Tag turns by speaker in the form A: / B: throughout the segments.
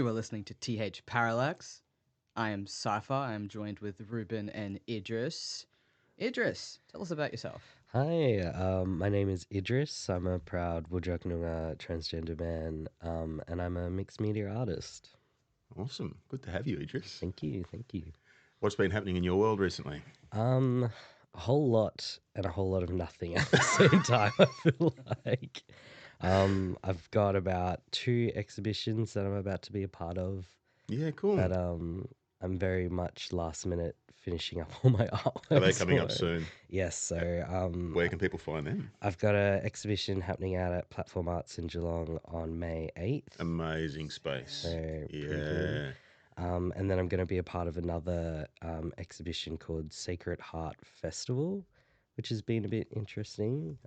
A: You are listening to T.H.PARALLAX. I am Cipher. I am joined with Reuben and Idris. Idris, tell us about yourself.
B: Hi, my name is Idris. I'm a proud Wujak Noongar transgender man, and I'm a mixed media artist.
C: Awesome. Good to have you, Idris.
B: Thank you.
C: What's been happening in your world recently?
B: A whole lot and a whole lot of nothing at the same time, I feel like. I've got about 2 exhibitions that I'm about to be a part of.
C: Yeah, cool.
B: But I'm very much last minute finishing up all my artwork.
C: Are they coming up soon?
B: Yes. So
C: where can people find them?
B: I've got an exhibition happening out at Platform Arts in Geelong on May 8th.
C: Amazing space.
B: So
C: yeah.
B: And then I'm going to be a part of another exhibition called Sacred Heart Festival, which has been a bit interesting.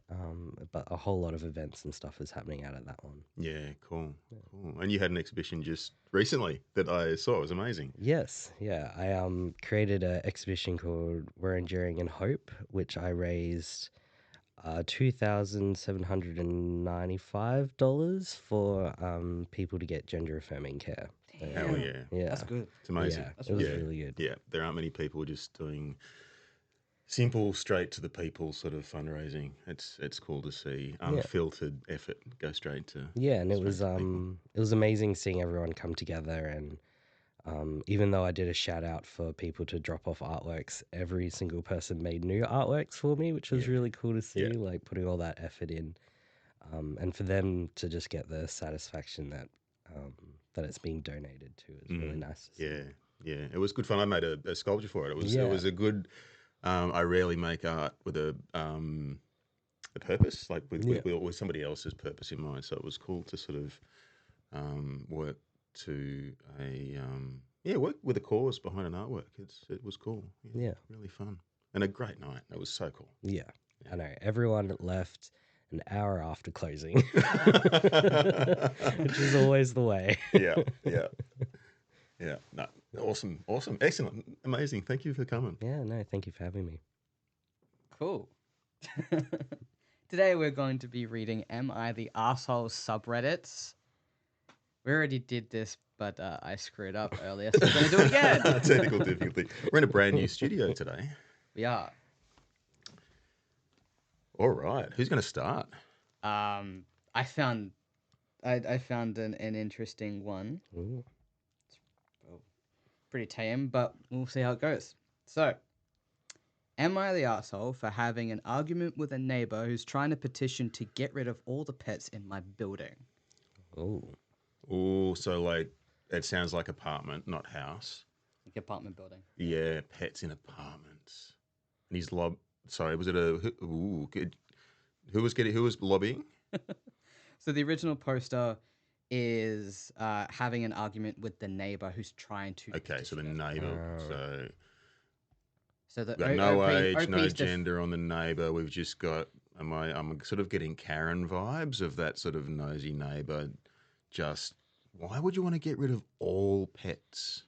B: But a whole lot of events and stuff is happening out at that one.
C: Yeah, cool. And you had an exhibition just recently that I saw. It was amazing.
B: Yes, yeah. I created an exhibition called We're Enduring in Hope, which I raised $2,795 for people to get gender affirming care.
C: Hell yeah.
B: Yeah,
A: That's good.
C: It's amazing.
B: Yeah, it was really good.
C: Yeah, there aren't many people just doing simple, straight to the people sort of fundraising. It's cool to see unfiltered effort go straight to
B: and it was amazing seeing everyone come together. And even though I did a shout out for people to drop off artworks, every single person made new artworks for me, which was really cool to see. Like putting all that effort in, and for them to just get the satisfaction that that it's being donated to is really nice to see.
C: Yeah. It was good fun. I made a sculpture for it. It was a good. I rarely make art with a purpose, like with somebody else's purpose in mind. So it was cool to sort of work to work with a cause behind an artwork. It was cool. Yeah, really fun and a great night. It was so cool.
B: Yeah. I know. Everyone left an hour after closing, which is always the way.
C: Yeah. No, awesome, excellent, amazing. Thank you for coming.
B: Yeah, no, thank you for having me.
A: Cool. Today we're going to be reading Am I the Arsehole subreddits. We already did this, but I screwed up earlier, so we're going to do it again.
C: Technical difficulty. We're in a brand new studio today.
A: We are.
C: All right. Who's going to start?
A: I found an interesting one.
B: Ooh.
A: Pretty tame, but we'll see how it goes. So, am I the arsehole for having an argument with a neighbor who's trying to petition to get rid of all the pets in my building?
C: Oh, so like it sounds like apartment, not house.
A: Like apartment building.
C: Yeah, pets in apartments. And he's sorry, was it good. Who was lobbying?
A: So the original poster is having an argument with the neighbor who's trying to.
C: Okay, so the neighbor.
A: So the
C: no age, no gender on the neighbor. We've just got. I'm sort of getting Karen vibes of that sort of nosy neighbor. Just why would you want to get rid of all pets?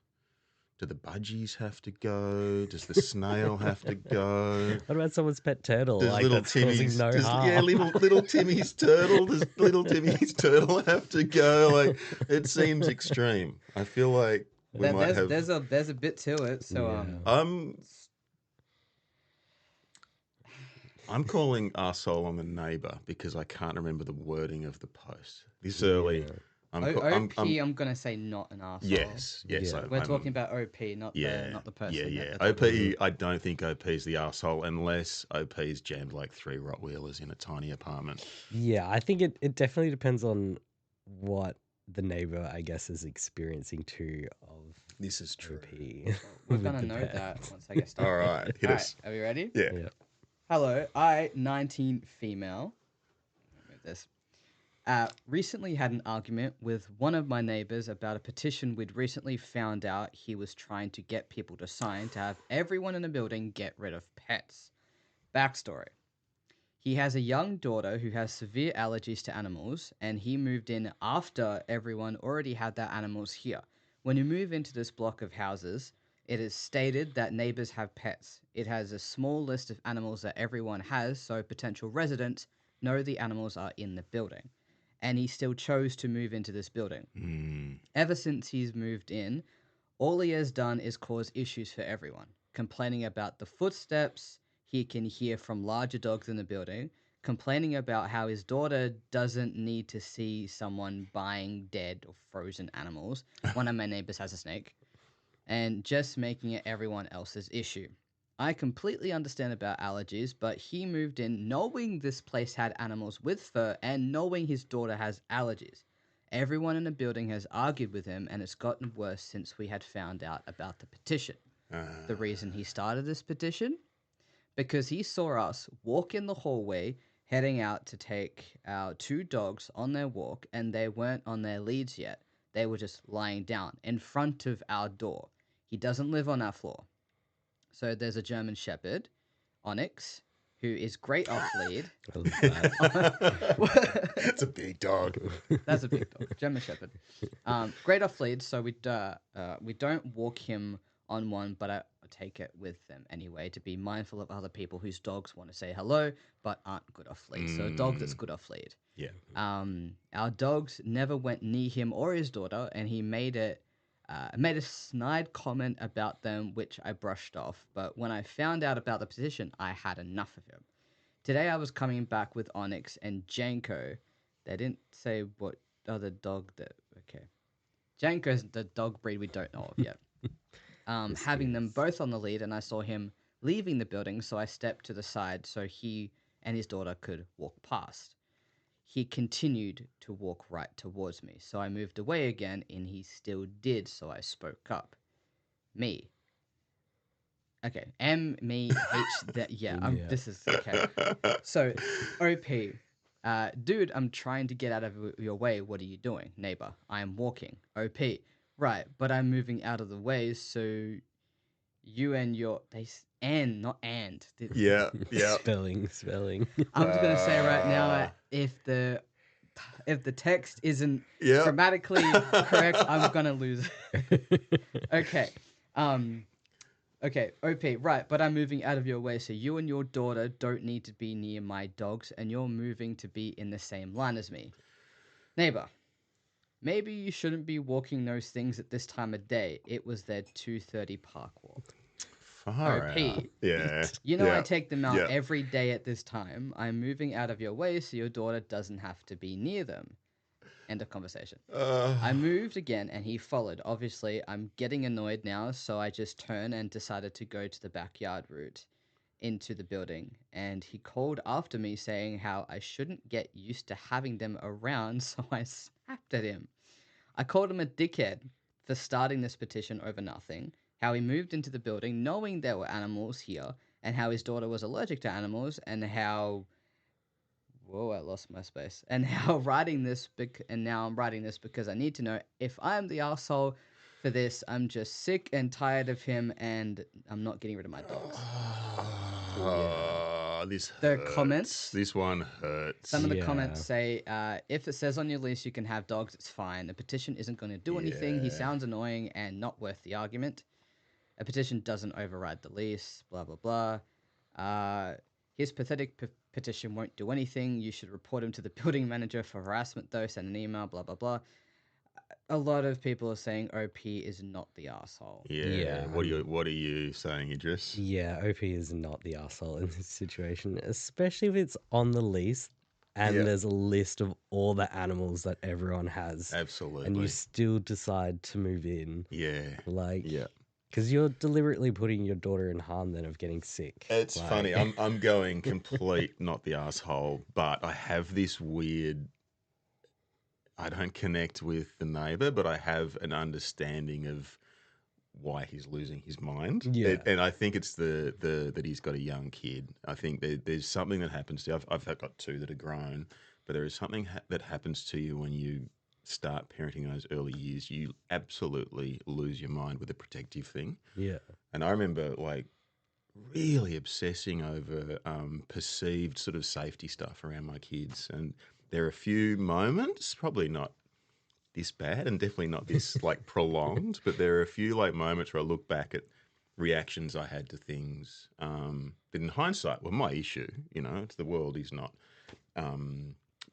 C: Do the budgies have to go? Does the snail have to go?
B: What about someone's pet turtle?
C: Does
B: like
C: little
B: that's causing no harm.
C: Yeah, little Timmy's turtle. Does little Timmy's turtle have to go? Like it seems extreme. I feel like
A: there's a bit to it. So
C: I'm calling arsehole on the neighbour because I can't remember the wording of the post this early.
A: I'm going to say not an arsehole.
C: Yes.
B: Yeah.
A: We're talking about OP, not the person.
C: Yeah. OP, I don't think OP's the arsehole unless OP's jammed like 3 Rottweilers in a tiny apartment.
B: Yeah, I think it definitely depends on what the neighbor, I guess, is experiencing too of
C: this is true.
B: OP.
A: We're going to know that once I get started.
C: All right, hit us.
A: Are we ready?
C: Yeah.
A: Hello, I, 19 female. Remove this. Recently had an argument with one of my neighbors about a petition we'd recently found out he was trying to get people to sign to have everyone in the building get rid of pets. Backstory. He has a young daughter who has severe allergies to animals, and he moved in after everyone already had their animals here. When you move into this block of houses, it is stated that neighbors have pets. It has a small list of animals that everyone has, so potential residents know the animals are in the building. and he still chose to move into this building.
C: Mm.
A: Ever since he's moved in, all he has done is cause issues for everyone, complaining about the footsteps he can hear from larger dogs in the building, complaining about how his daughter doesn't need to see someone buying dead or frozen animals. One of my neighbors has a snake, and just making it everyone else's issue. I completely understand about allergies, but he moved in knowing this place had animals with fur and knowing his daughter has allergies. Everyone in the building has argued with him, and it's gotten worse since we had found out about the petition. The reason he started this petition? Because he saw us walk in the hallway heading out to take our 2 dogs on their walk, and they weren't on their leads yet. They were just lying down in front of our door. He doesn't live on our floor. So there's a German Shepherd, Onyx, who is great off lead.
B: I love that.
C: It's a big dog.
A: That's a big dog, German Shepherd. Great off lead, so we don't walk him on one, but I take it with them anyway to be mindful of other people whose dogs want to say hello but aren't good off lead. So a dog that's good off lead.
C: Yeah.
A: Our dogs never went near him or his daughter, and he made a snide comment about them, which I brushed off. But when I found out about the petition, I had enough of him. Today I was coming back with Onyx and Janko. They didn't say what other dog that. Okay, Janko's the dog breed we don't know of yet. Having them both on the lead, and I saw him leaving the building, so I stepped to the side so he and his daughter could walk past. He continued to walk right towards me, so I moved away again, and he still did, so I spoke up. Me. Okay, M-me-H, that, yeah,
B: Yeah.
A: this is, okay. So, OP, dude, I'm trying to get out of your way, what are you doing? Neighbor, I am walking. OP, right, but I'm moving out of the way, so you and your, not and.
C: Yeah. Yeah.
B: Spelling.
A: I'm just gonna say right now, if the text isn't
C: Yeah.
A: grammatically correct, I'm gonna lose. Okay. Okay, OP, right, but I'm moving out of your way, so you and your daughter don't need to be near my dogs, and you're moving to be in the same line as me. Neighbor, maybe you shouldn't be walking those things at this time of day. It was their 2:30 park walk.
C: Far
A: OP.
C: out. Yeah.
A: You know
C: yeah.
A: I take them out
C: Yeah.
A: every day at this time. I'm moving out of your way so your daughter doesn't have to be near them. End of conversation. I moved again and he followed. Obviously, I'm getting annoyed now, so I just turned and decided to go to the backyard route into the building. And he called after me saying how I shouldn't get used to having them around, so I snapped at him. I called him a dickhead for starting this petition over nothing, how he moved into the building knowing there were animals here, and how his daughter was allergic to animals, and how... Whoa, I lost my space. And how now I'm writing this because I need to know if I'm the asshole for this. I'm just sick and tired of him, and I'm not getting rid of my dogs.
C: This
A: The
C: hurts.
A: comments?
C: This one hurts.
A: Some of the
B: Yeah.
A: comments say, if it says on your lease you can have dogs, it's fine. The petition isn't going to do anything. He
C: Yeah.
A: sounds annoying and not worth the argument. A petition doesn't override the lease, blah, blah, blah. His pathetic petition won't do anything. You should report him to the building manager for harassment, though. Send an email, blah, blah, blah. A lot of people are saying OP is not the asshole.
C: Yeah.
B: Yeah.
C: What are you saying, Idris?
B: Yeah, OP is not the asshole in this situation, especially if it's on the lease and
C: Yeah.
B: there's a list of all the animals that everyone has.
C: Absolutely.
B: And you still decide to move in.
C: Yeah.
B: Like,
C: Yeah.
B: because you're deliberately putting your daughter in harm then of getting sick.
C: It's
B: Like-
C: funny. I'm going complete not the asshole, but I have this weird. I don't connect with the neighbor, but I have an understanding of why he's losing his mind.
B: Yeah.
C: And I think it's the that he's got a young kid. I think there's something that happens to. I've got 2 that are grown, but there is something that happens to you when you start parenting in those early years. You absolutely lose your mind with a protective thing.
B: Yeah.
C: And I remember like really obsessing over perceived sort of safety stuff around my kids. And there are a few moments, probably not this bad and definitely not this like prolonged, but there are a few like moments where I look back at reactions I had to things that in hindsight were my issue. You know, the world is not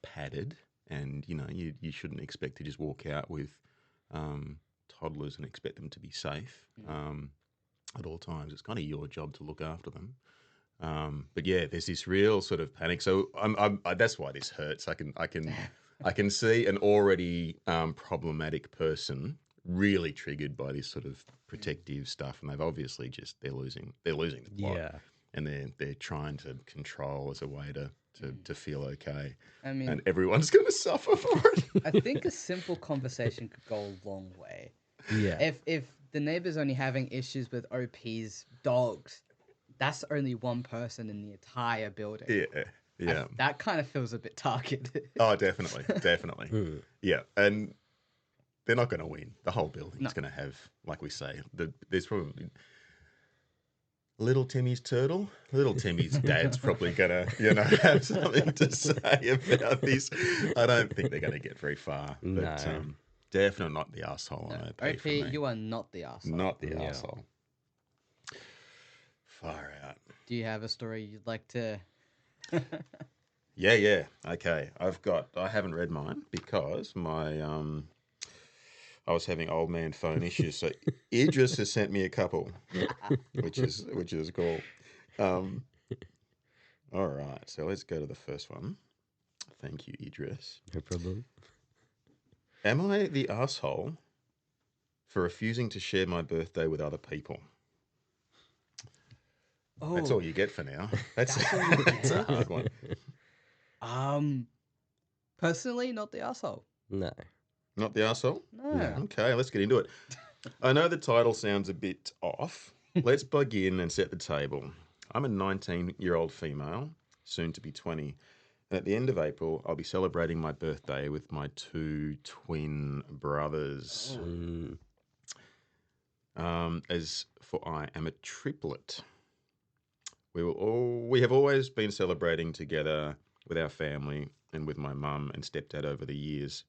C: padded and you shouldn't expect to just walk out with toddlers and expect them to be safe at all times. It's kind of your job to look after them. But yeah, there's this real sort of panic. So that's why this hurts. I can see an already problematic person really triggered by this sort of protective stuff, and they've obviously they're losing the plot.
B: Yeah.
C: And they're trying to control as a way to feel okay.
A: I mean,
C: and everyone's going to suffer for it.
A: I think a simple conversation could go a long way.
B: Yeah.
A: If the neighbor's only having issues with OP's dogs, that's only one person in the entire building.
C: Yeah.
A: That kind of feels a bit targeted.
C: Oh, definitely. Yeah, and they're not going to win. The whole building's going to have, like we say, there's probably Little Timmy's turtle. Little Timmy's dad's probably going to, have something to say about this. I don't think they're going to get very far. But definitely not the arsehole on OP.
A: OP, you are not the arsehole.
C: Not the arsehole. Far out.
A: Do you have a story you'd like to...
C: Yeah. Okay. I haven't read mine because I was having old man phone issues. So Idris has sent me a couple, which is cool. All right. So let's go to the first one. Thank you, Idris.
B: No problem.
C: Am I the asshole for refusing to share my birthday with other people?
A: Oh,
C: that's all you get for now. That's a hard one.
A: Personally, not the arsehole.
B: No.
C: Not the arsehole?
A: No.
C: Okay, let's get into it. I know the title sounds a bit off. Let's begin and set the table. I'm a 19-year-old female, soon to be 20. And at the end of April, I'll be celebrating my birthday with my 2 twin brothers. As for I am a triplet. We have always been celebrating together with our family and with my mum and stepdad over the years.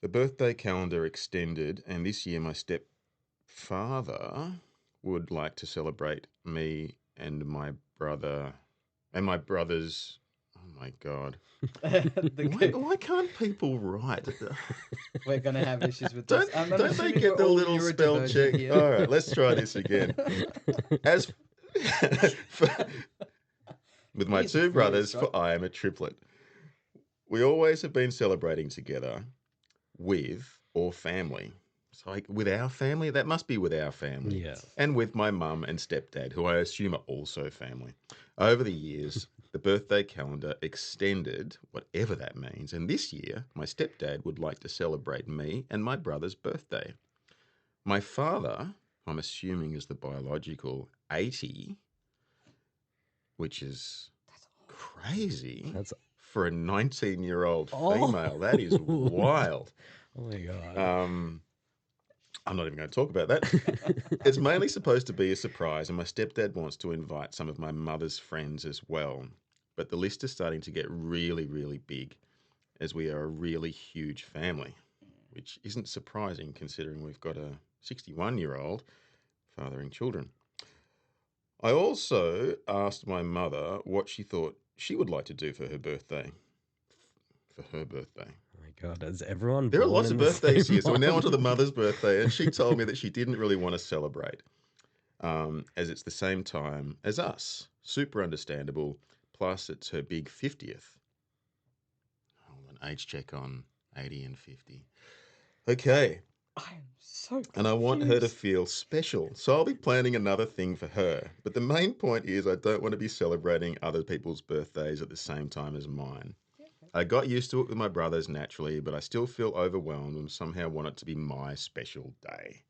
C: The birthday calendar extended, and this year my stepfather would like to celebrate me and my brother and my brothers. Oh my God. Why can't people write?
A: We're going to have issues with
C: this. Don't they get the little spell check? Here. All right, let's try this again. With my 2 brothers, for I am a triplet. We always have been celebrating together with or family. So with our family, that must be with our family.
B: Yeah.
C: And with my mum and stepdad, who I assume are also family. Over the years, the birthday calendar extended, whatever that means. And this year, my stepdad would like to celebrate me and my brother's birthday. My father, I'm assuming is the biological 80, which is crazy.
B: That's
C: for a 19-year-old female. That is wild.
B: Oh my God.
C: I'm not even going to talk about that. It's mainly supposed to be a surprise, and my stepdad wants to invite some of my mother's friends as well. But the list is starting to get really, really big, as we are a really huge family, which isn't surprising considering we've got a 61-year-old fathering children. I also asked my mother what she thought she would like to do for her birthday. Oh
B: my God, has everyone
C: There are
B: born
C: lots
B: in
C: of
B: the
C: birthdays
B: same
C: here, so we're now
B: month?
C: onto the mother's birthday, and she told me that she didn't really want to celebrate, as it's the same time as us. Super understandable. Plus, it's her big 50th. Hold an age check on 80 and 50. Okay.
A: I am so confused.
C: And I want her to feel special. So I'll be planning another thing for her. But the main point is I don't want to be celebrating other people's birthdays at the same time as mine. I got used to it with my brothers naturally, but I still feel overwhelmed and somehow want it to be my special day.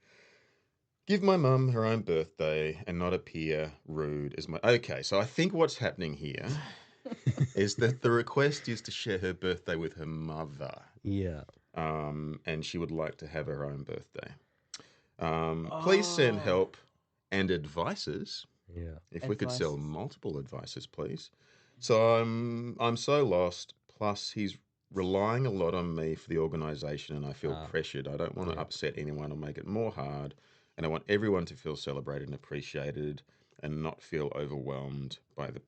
C: Give my mum her own birthday and not appear rude as my... Okay, so I think what's happening here is that the request is to share her birthday with her mother.
B: Yeah.
C: And she would like to have her own birthday. Please send help and advices.
B: Yeah.
C: If we could sell multiple advices, please. So I'm so lost. Plus, he's relying a lot on me for the organisation, and I feel pressured. I don't want to upset anyone or make it more hard, and I want everyone to feel celebrated and appreciated, and not feel overwhelmed by the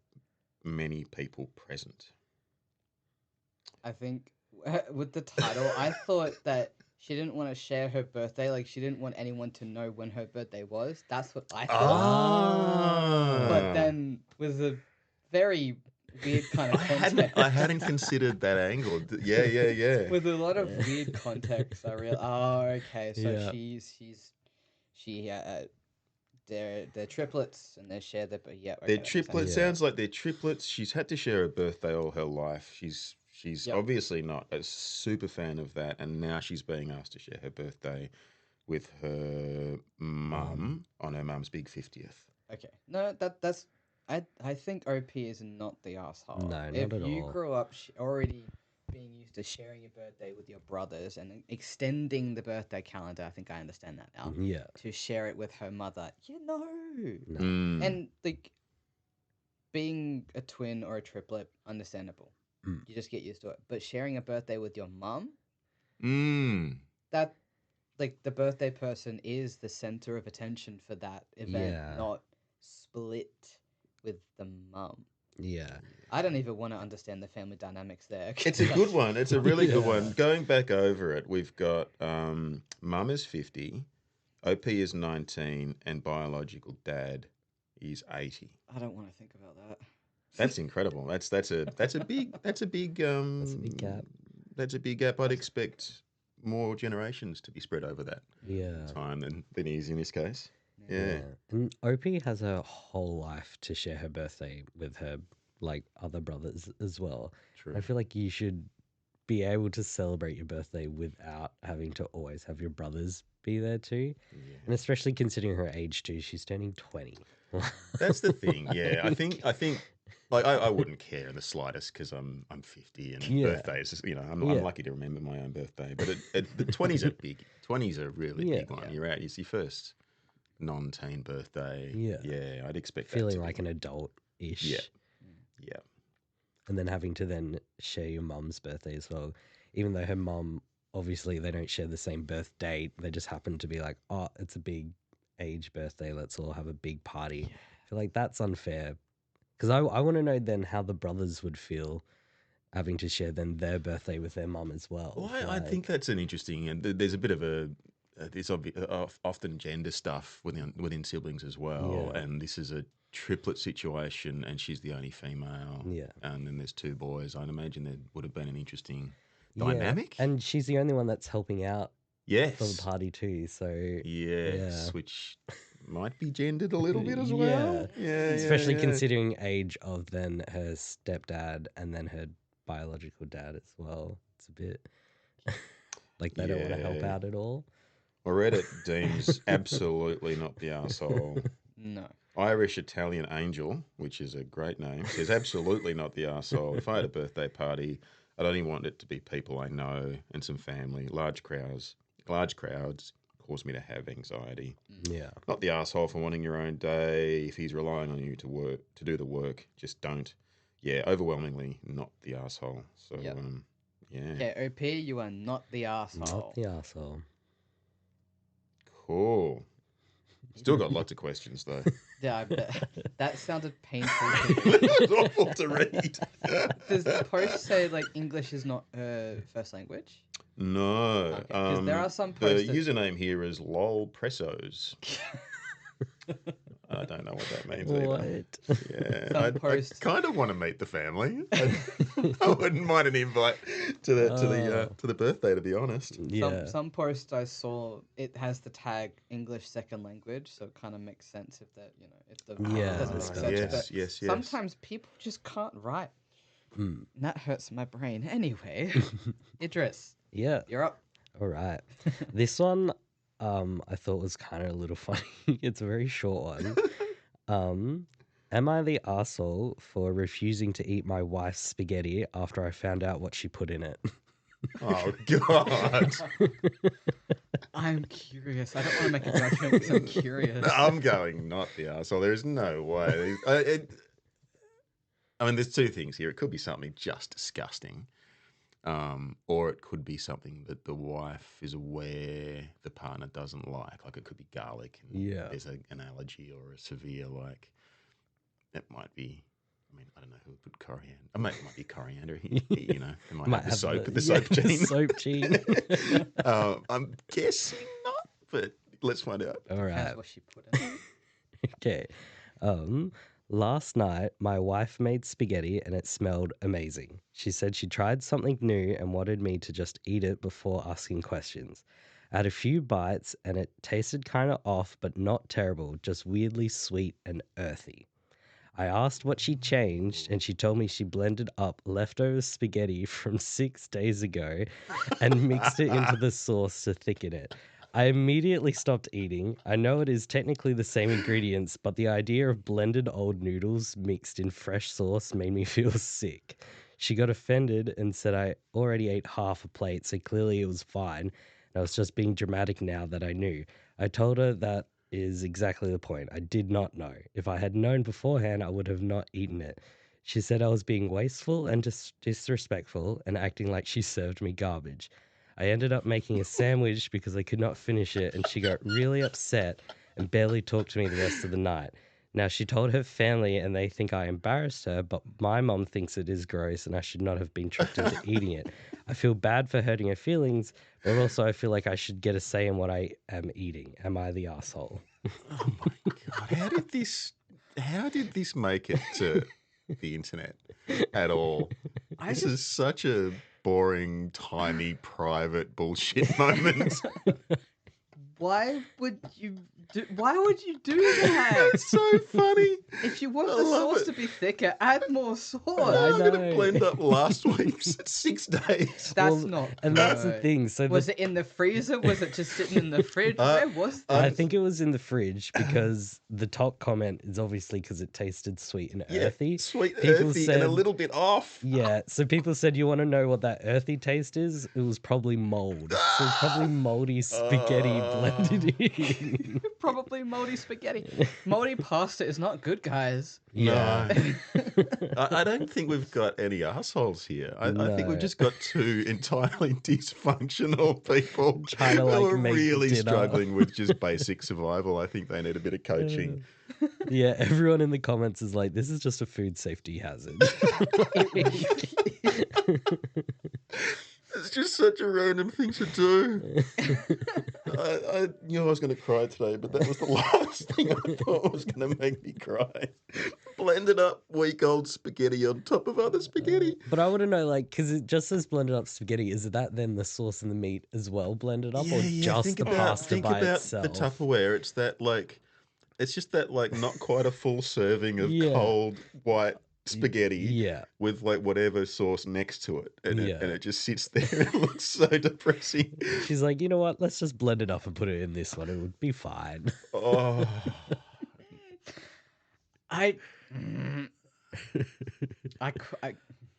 C: many people present.
A: I think with the title, I thought that she didn't want to share her birthday. Like, she didn't want anyone to know when her birthday was. That's what I thought. But
C: Ah.
A: then with a very weird kind of context.
C: I hadn't considered that angle. Yeah.
A: With a lot of weird context, I realized. Oh, okay. So
B: Yeah.
A: they're triplets and they share their. But yeah, okay,
C: They're
A: that makes sense.
C: triplets.
B: Yeah.
C: Sounds like they're triplets. She's had to share a birthday all her life. She's
A: Yep.
C: obviously not a super fan of that, and now she's being asked to share her birthday with her mum on her mum's big 50th.
A: Okay. No, that's. I think OP is not the asshole.
B: No, not
A: if
B: at
A: you
B: all.
A: grew up already being used to sharing your birthday with your brothers and extending the birthday calendar, I think I understand that now.
B: Yeah.
A: To share it with her mother,
B: No.
A: and like being a twin or a triplet, understandable. You just get used to it. But sharing a birthday with your mum, that like the birthday person is the center of attention for that event,
B: Yeah.
A: not split with the mum.
B: Yeah.
A: I don't even want to understand the family dynamics there.
C: It's a good one. It's a really good
B: Yeah.
C: one. Going back over it, we've got mum is 50, OP is 19, and biological dad is 80.
A: I don't want to think about that.
C: That's incredible. That's a big
B: That's a big gap.
C: That's a big gap. I'd expect more generations to be spread over that
B: Yeah.
C: time than he is in this case. Yeah.
B: And OP has her whole life to share her birthday with her like other brothers as well.
C: True.
B: I feel like you should be able to celebrate your birthday without having to always have your brothers be there too.
C: Yeah.
B: And especially considering her age too, she's turning 20.
C: That's the thing. Yeah, I think like I wouldn't care in the slightest because I'm 50 and
B: Yeah.
C: birthdays. I'm
B: Yeah.
C: lucky to remember my own birthday. But the 20s are big. 20s are a really big one. You're out. It's your first non-teen birthday.
B: Yeah.
C: I'd expect
B: Feeling
C: that to
B: like
C: be.
B: an adult-ish.
C: Yeah.
B: And then having to then share your mum's birthday as well. Even though her mum, obviously they don't share the same birth date. They just happen to be like, oh, it's a big age birthday. Let's all have a big party. I feel like that's unfair. Because I want to know then how the brothers would feel having to share then their birthday with their mum as well.
C: Well, I think that's an interesting, and there's a bit of there's often gender stuff within siblings as well.
B: Yeah.
C: And this is a triplet situation, and she's the only female.
B: Yeah.
C: And then there's two boys. I'd imagine there would have been an interesting dynamic.
B: And she's the only one that's helping out
C: Yes.
B: for the party too. So
C: Yes,
B: yeah.
C: which might be gendered a little bit as well. Yeah.
B: Especially considering age of then her stepdad and then her biological dad as well. It's a bit like they don't want to help out at all.
C: Reddit deems absolutely not the arsehole.
A: No.
C: Irish Italian Angel, which is a great name, says absolutely not the arsehole. If I had a birthday party, I'd only want it to be people I know and some family. Large crowds cause me to have anxiety.
B: Yeah.
C: Not the arsehole for wanting your own day. If he's relying on you to do the work, just don't. Yeah, overwhelmingly not the arsehole. So,
A: Yep.
C: yeah.
A: Okay, OP, you are not the asshole.
B: Not the arsehole.
C: Cool. Still got lots of questions though.
A: Yeah, I bet. That sounded painful.
C: It was awful to read.
A: Does the post say like English is not her first language?
C: No.
A: Okay, 'cause there are some
C: The
A: posts that-
C: username here is lolpressos. I don't know what that means either.
B: What?
C: Yeah,
A: Some
C: I
A: posts-
C: kind of want to meet the family. I wouldn't mind an invite to the birthday, to be honest.
B: Yeah.
A: Some post I saw, it has the tag English second language, so it kind of makes sense if that, if the
B: Yeah,
A: doesn't
B: that's
A: make
B: right.
A: sense.
C: Yes,
A: But
C: yes.
A: sometimes people just can't write.
B: Mm.
A: And that hurts my brain. Anyway, Idris,
B: Yeah.
A: you're up.
B: All right. This one I thought was kind of a little funny. It's a very short one. Am I the arsehole for refusing to eat my wife's spaghetti after I found out what she put in it?
C: Oh God!
A: I'm curious. I don't want to make a judgment because I'm curious.
C: I'm going not the arsehole. There's no way. I mean, there's two things here. It could be something just disgusting, or it could be something that the wife is aware the partner doesn't like. Like it could be garlic. And
B: Yeah.
C: there's an allergy or a severe like. That might be I mean, I don't know who would put coriander. I mean, it might be coriander. It might have the soap, the
B: yeah,
C: soap gene.
B: The soap gene.
C: I'm guessing not, but let's find out.
B: All right.
A: That's what she put in.
B: Okay. Last night, my wife made spaghetti and it smelled amazing. She said she tried something new and wanted me to just eat it before asking questions. I had a few bites and it tasted kind of off, but not terrible, just weirdly sweet and earthy. I asked what she changed, and she told me she blended up leftover spaghetti from 6 days ago and mixed it into the sauce to thicken it. I immediately stopped eating. I know it is technically the same ingredients, but the idea of blended old noodles mixed in fresh sauce made me feel sick. She got offended and said I already ate half a plate, so clearly it was fine. And I was just being dramatic now that I knew. I told her that is exactly the point. I did not know. If I had known beforehand, I would have not eaten it. She said I was being wasteful and disrespectful and acting like she served me garbage. I ended up making a sandwich because I could not finish it, and she got really upset and barely talked to me the rest of the night. Now, she told her family and they think I embarrassed her, but my mom thinks it is gross and I should not have been tricked into eating it. I feel bad for hurting her feelings, but also I feel like I should get a say in what I am eating. Am I the asshole?
C: Oh my God. How did this make it to the internet at all? This is such a boring, tiny, private bullshit moment.
A: Why would you do that?
C: It's so funny.
A: If you want
C: I
A: the
C: love
A: sauce
C: it.
A: to be thicker, add more sauce.
C: I'm going to
B: know.
C: blend up last week's 6 days.
A: That's
B: Well,
A: not.
B: and that's the
A: good.
B: thing. So
A: Was it in the freezer? Was it just sitting in the fridge? Where was that?
B: I think it was in the fridge because the top comment is obviously because it tasted sweet and earthy.
C: Sweet,
B: People
C: earthy,
B: said-
C: and a little bit off.
B: Yeah, so people said, you want to know what that earthy taste is? It was probably mold. So it's probably moldy spaghetti blended in.
A: Probably moldy spaghetti. Moldy pasta is not good, guys.
B: Yeah.
C: No. I don't think we've got any assholes here. I think
B: No.
C: we've just got two entirely dysfunctional people
B: Trying to,
C: who
B: like,
C: are
B: make
C: really
B: dinner.
C: struggling with just basic survival. I think they need a bit of coaching.
B: Yeah, everyone in the comments is like, this is just a food safety hazard.
C: It's just such a random thing to do. I knew I was going to cry today, but that was the last thing I thought was going to make me cry. Blended up week-old spaghetti on top of other spaghetti.
B: But I want to know, like, because it just says blended up spaghetti. Is that then the sauce and the meat as well blended up, or just
C: Think
B: the
C: about,
B: pasta
C: think
B: by
C: about
B: itself?
C: the Tupperware. It's that it's just that not quite a full serving of
B: Yeah.
C: cold white spaghetti
B: Yeah.
C: with whatever sauce next to it, and
B: Yeah.
C: it just sits there and it looks so depressing.
B: She's like, you know what? Let's just blend it up and put it in this one. It would be fine.
C: Oh,
A: I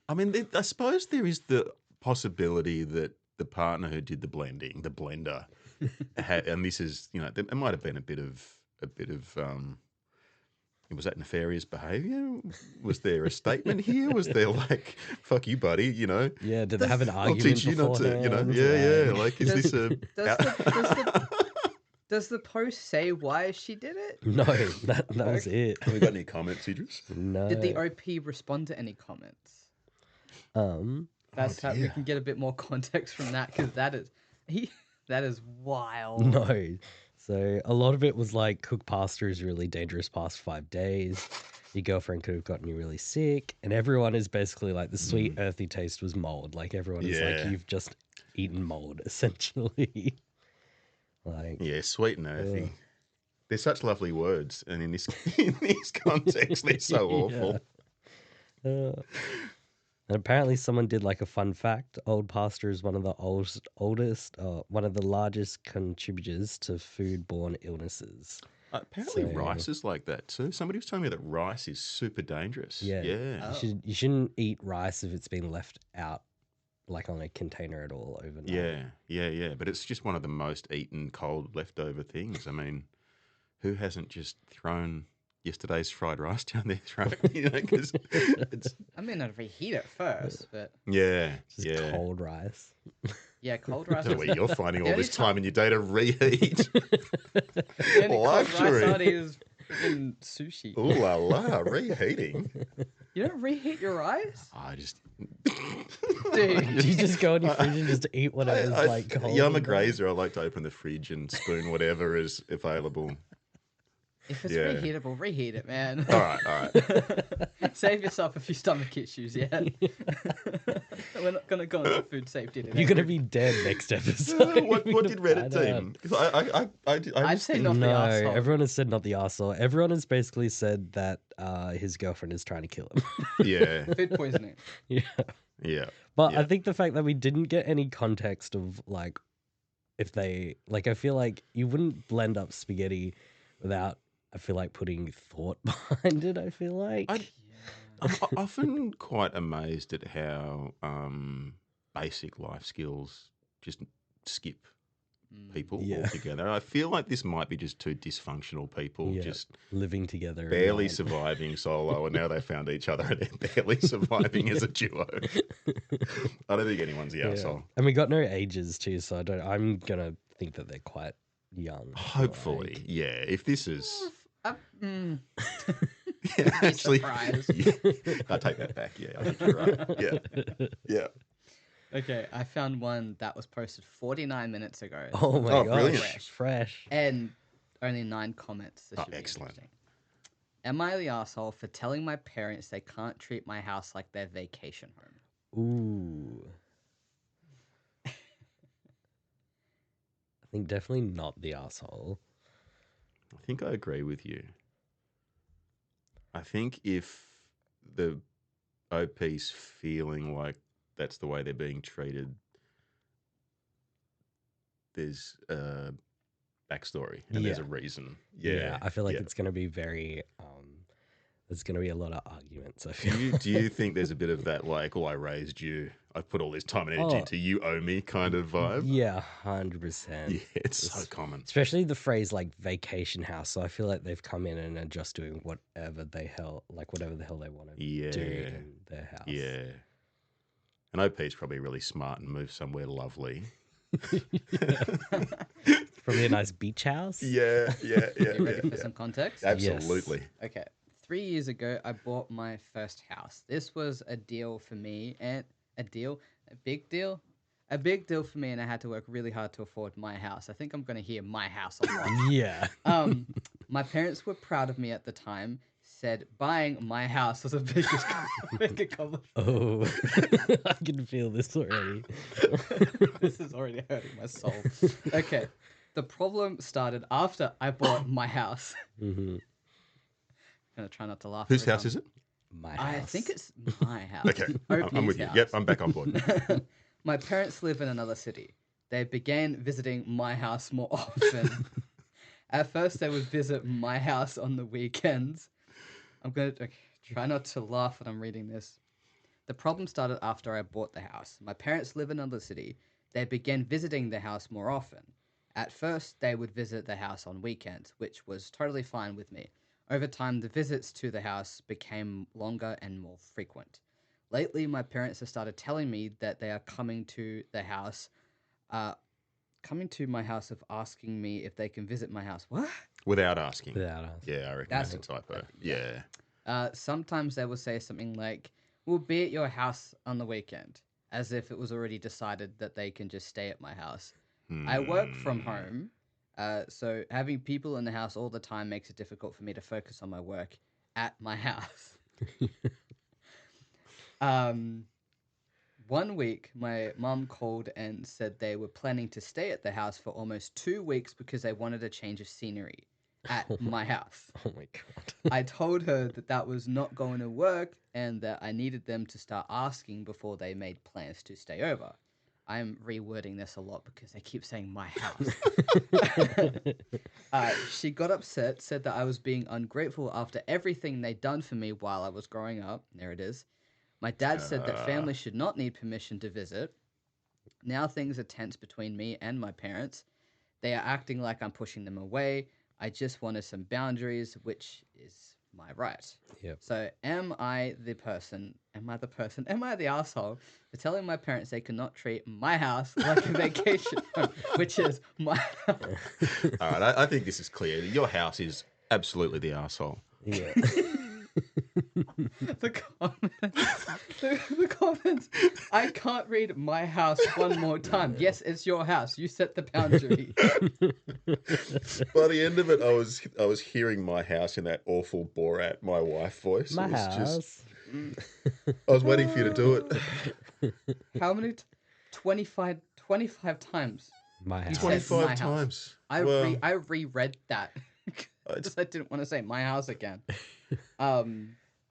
C: I mean, I suppose there is the possibility that the partner who did the blending, the blender, and this is, it might have been a bit of was that nefarious behaviour? Was there a statement here? Was there fuck you, buddy,
B: Yeah, did they have an
C: I'll
B: argument
C: teach you not to,
B: beforehand?
C: is this a...
A: does the post say why she did it?
B: No, that was it.
C: Have we got any comments, Idris?
B: No.
A: Did the OP respond to any comments? That's how we
C: dear.
A: can get a bit more context from that, because that is wild.
B: No. So a lot of it was like, cooked pasta is really dangerous past 5 days. Your girlfriend could have gotten you really sick. And everyone is basically like, the sweet, earthy taste was mold. Like, everyone is like,
C: Yeah.
B: you've just eaten mold, essentially. Like,
C: Yeah, sweet and earthy. They're such lovely words, and in this context, they're so awful.
B: And apparently someone did like a fun fact. Old pasta is one of the one of the largest contributors to foodborne illnesses.
C: Apparently,
B: So-
C: rice is like that too. Somebody was telling me that rice is super dangerous.
B: Yeah.
C: Yeah.
B: You shouldn't eat rice if it's been left out like on a container at all overnight.
C: Yeah. But it's just one of the most eaten cold leftover things. I mean, who hasn't just thrown yesterday's fried rice down their throat? Because it's
A: I mean, I'd reheat it first, but
B: Just cold rice.
A: yeah, cold rice.
C: So where you're finding
A: The
C: all
A: only
C: this time in your day to reheat.
A: The only cold rice
C: luxury.
A: I'd eat is freaking sushi.
C: Ooh la la, reheating.
A: You don't reheat your rice?
C: I just.
A: Dude.
B: You just go in your fridge and just eat whatever's like cold.
C: Yeah, I'm a
B: in there?
C: grazer. I like to open the fridge and spoon whatever is available.
A: If it's
C: Yeah.
A: reheatable, reheat it, man.
C: All right.
A: Save yourself a few stomach issues, yeah? We're not going to go into food safety today.
B: You're gonna be dead next episode.
C: what did Reddit team? 'Cause
A: I'd say not the
B: No,
A: arsehole.
B: everyone has said not the arsehole. Everyone has basically said that his girlfriend is trying to kill him.
C: Yeah,
A: Food poisoning.
B: Yeah.
C: yeah.
B: But
C: Yeah.
B: I think the fact that we didn't get any context of like if they like, I feel like you wouldn't blend up spaghetti without, I feel like, putting thought behind it. I feel like
C: I'm often quite amazed at how basic life skills just skip people
B: Yeah.
C: altogether. I feel like this might be just two dysfunctional people
B: Yeah.
C: just
B: living together,
C: barely
B: and,
C: surviving solo, and now they found each other and they're barely surviving as a duo. I don't think anyone's the
B: yeah.
C: asshole.
B: And we got no ages too, so I'm gonna think that they're quite young. I feel
C: Hopefully,
B: like.
C: yeah. If this is
A: Mm.
C: yeah,
A: Be
C: actually,
A: surprised.
C: yeah, I take that back. Yeah, I think you're right. Yeah, yeah.
A: Okay, I found one that was posted 49 minutes ago.
B: Oh my
C: Oh,
B: gosh,
C: brilliant.
B: fresh.
A: And only 9 comments. This
C: Oh,
A: should be
C: excellent.
A: interesting. Am I the asshole for telling my parents they can't treat my house like their vacation home?
B: Ooh. I think definitely not the asshole.
C: I think I agree with you. I think if the OP's feeling like that's the way they're being treated, there's a backstory and there's a
B: Yeah.
C: reason.
B: Yeah, I feel like
C: yeah.
B: it's going to be very. There's going to be a lot of arguments. I feel.
C: Do you think there's a bit of that, like, oh, I raised you, I've put all this time and energy
B: Oh.
C: into you, owe me kind of vibe?
B: Yeah, 100%.
C: Yeah, it's so common.
B: Especially the phrase like vacation house. So I feel like they've come in and are just doing whatever the hell they want to
C: Yeah,
B: do in their house.
C: yeah. And OP's probably really smart and moved somewhere lovely.
B: Probably a nice beach house.
C: Yeah.
A: You ready for some context?
C: Absolutely.
A: Okay. 3 years ago, I bought my first house. This was a deal for me, and a big deal for me, and I had to work really hard to afford my house. I think I'm going to hear my house a lot.
B: Yeah.
A: My parents were proud of me at the time, said buying my house was a big accomplishment.
B: Oh, I can feel this already.
A: This is already hurting my soul. Okay. The problem started after I bought my house.
B: Mm-hmm.
A: I'm going to try not to laugh.
C: Whose
A: every
C: house
A: time.
C: is it?
B: My house.
A: I think it's my house.
C: Okay, I'm
A: OP's
C: with you.
A: house.
C: Yep, I'm back on board.
A: My parents live in another city. They began visiting my house more often. At first, they would visit my house on the weekends. I'm going to try not to laugh when I'm reading this. The problem started after I bought the house. My parents live in another city. They began visiting the house more often. At first, they would visit the house on weekends, which was totally fine with me. Over time, the visits to the house became longer and more frequent. Lately, my parents have started telling me that they are coming to my house of asking me if they can visit my house. What?
C: Without asking.
B: Without us.
C: Yeah, I reckon
A: That's
C: that's a typo.
A: yeah.
C: Yeah.
A: Sometimes they will say something like, we'll be at your house on the weekend, as if it was already decided that they can just stay at my house. I work from home, so having people in the house all the time makes it difficult for me to focus on my work at my house. 1 week, my mum called and said they were planning to stay at the house for almost 2 weeks because they wanted a change of scenery at my house.
B: Oh my god.
A: I told her that was not going to work and that I needed them to start asking before they made plans to stay over. I'm rewording this a lot because they keep saying my house. She got upset, said that I was being ungrateful after everything they'd done for me while I was growing up. There it is. My dad said that family should not need permission to visit. Now things are tense between me and my parents. They are acting like I'm pushing them away. I just wanted some boundaries, which is my right.
B: Yep.
A: So am I the asshole for telling my parents they cannot treat my house like a vacation home, which is my house?
C: All right, I think this is clear. Your house is absolutely the asshole.
B: Yeah.
A: The comments. The comments. I can't read my house one more time. Yes, it's your house. You set the boundary.
C: By the end of it, I was hearing my house in that awful Borat, my wife voice.
B: My
C: It was
B: house.
C: just, I was waiting for you to do it.
A: How many? 25 times.
B: My
A: You
B: house.
A: said
C: 25
A: my house.
C: times.
A: I
C: Well,
A: I reread that because I didn't want to say my house again.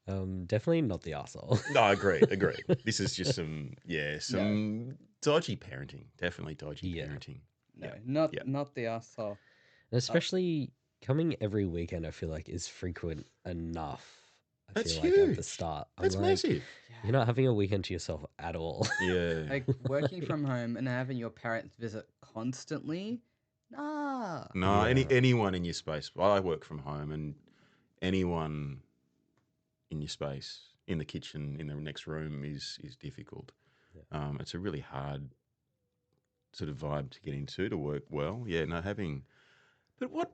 B: Definitely not the arsehole.
C: No, I agree. This is just some dodgy parenting. Definitely dodgy parenting.
A: No, not the asshole.
B: Especially coming every weekend, I feel like is frequent enough.
C: That's
B: at the
C: huge.
B: start.
C: That's massive.
B: You're not having a weekend to yourself at all.
C: Yeah.
A: Like working from home and having your parents visit constantly. Nah.
C: No,
B: Yeah.
C: anyone in your space. Well, I work from home, and anyone in your space, in the kitchen, in the next room is difficult. It's a really hard sort of vibe to get into to work well. Yeah, no, having. But what?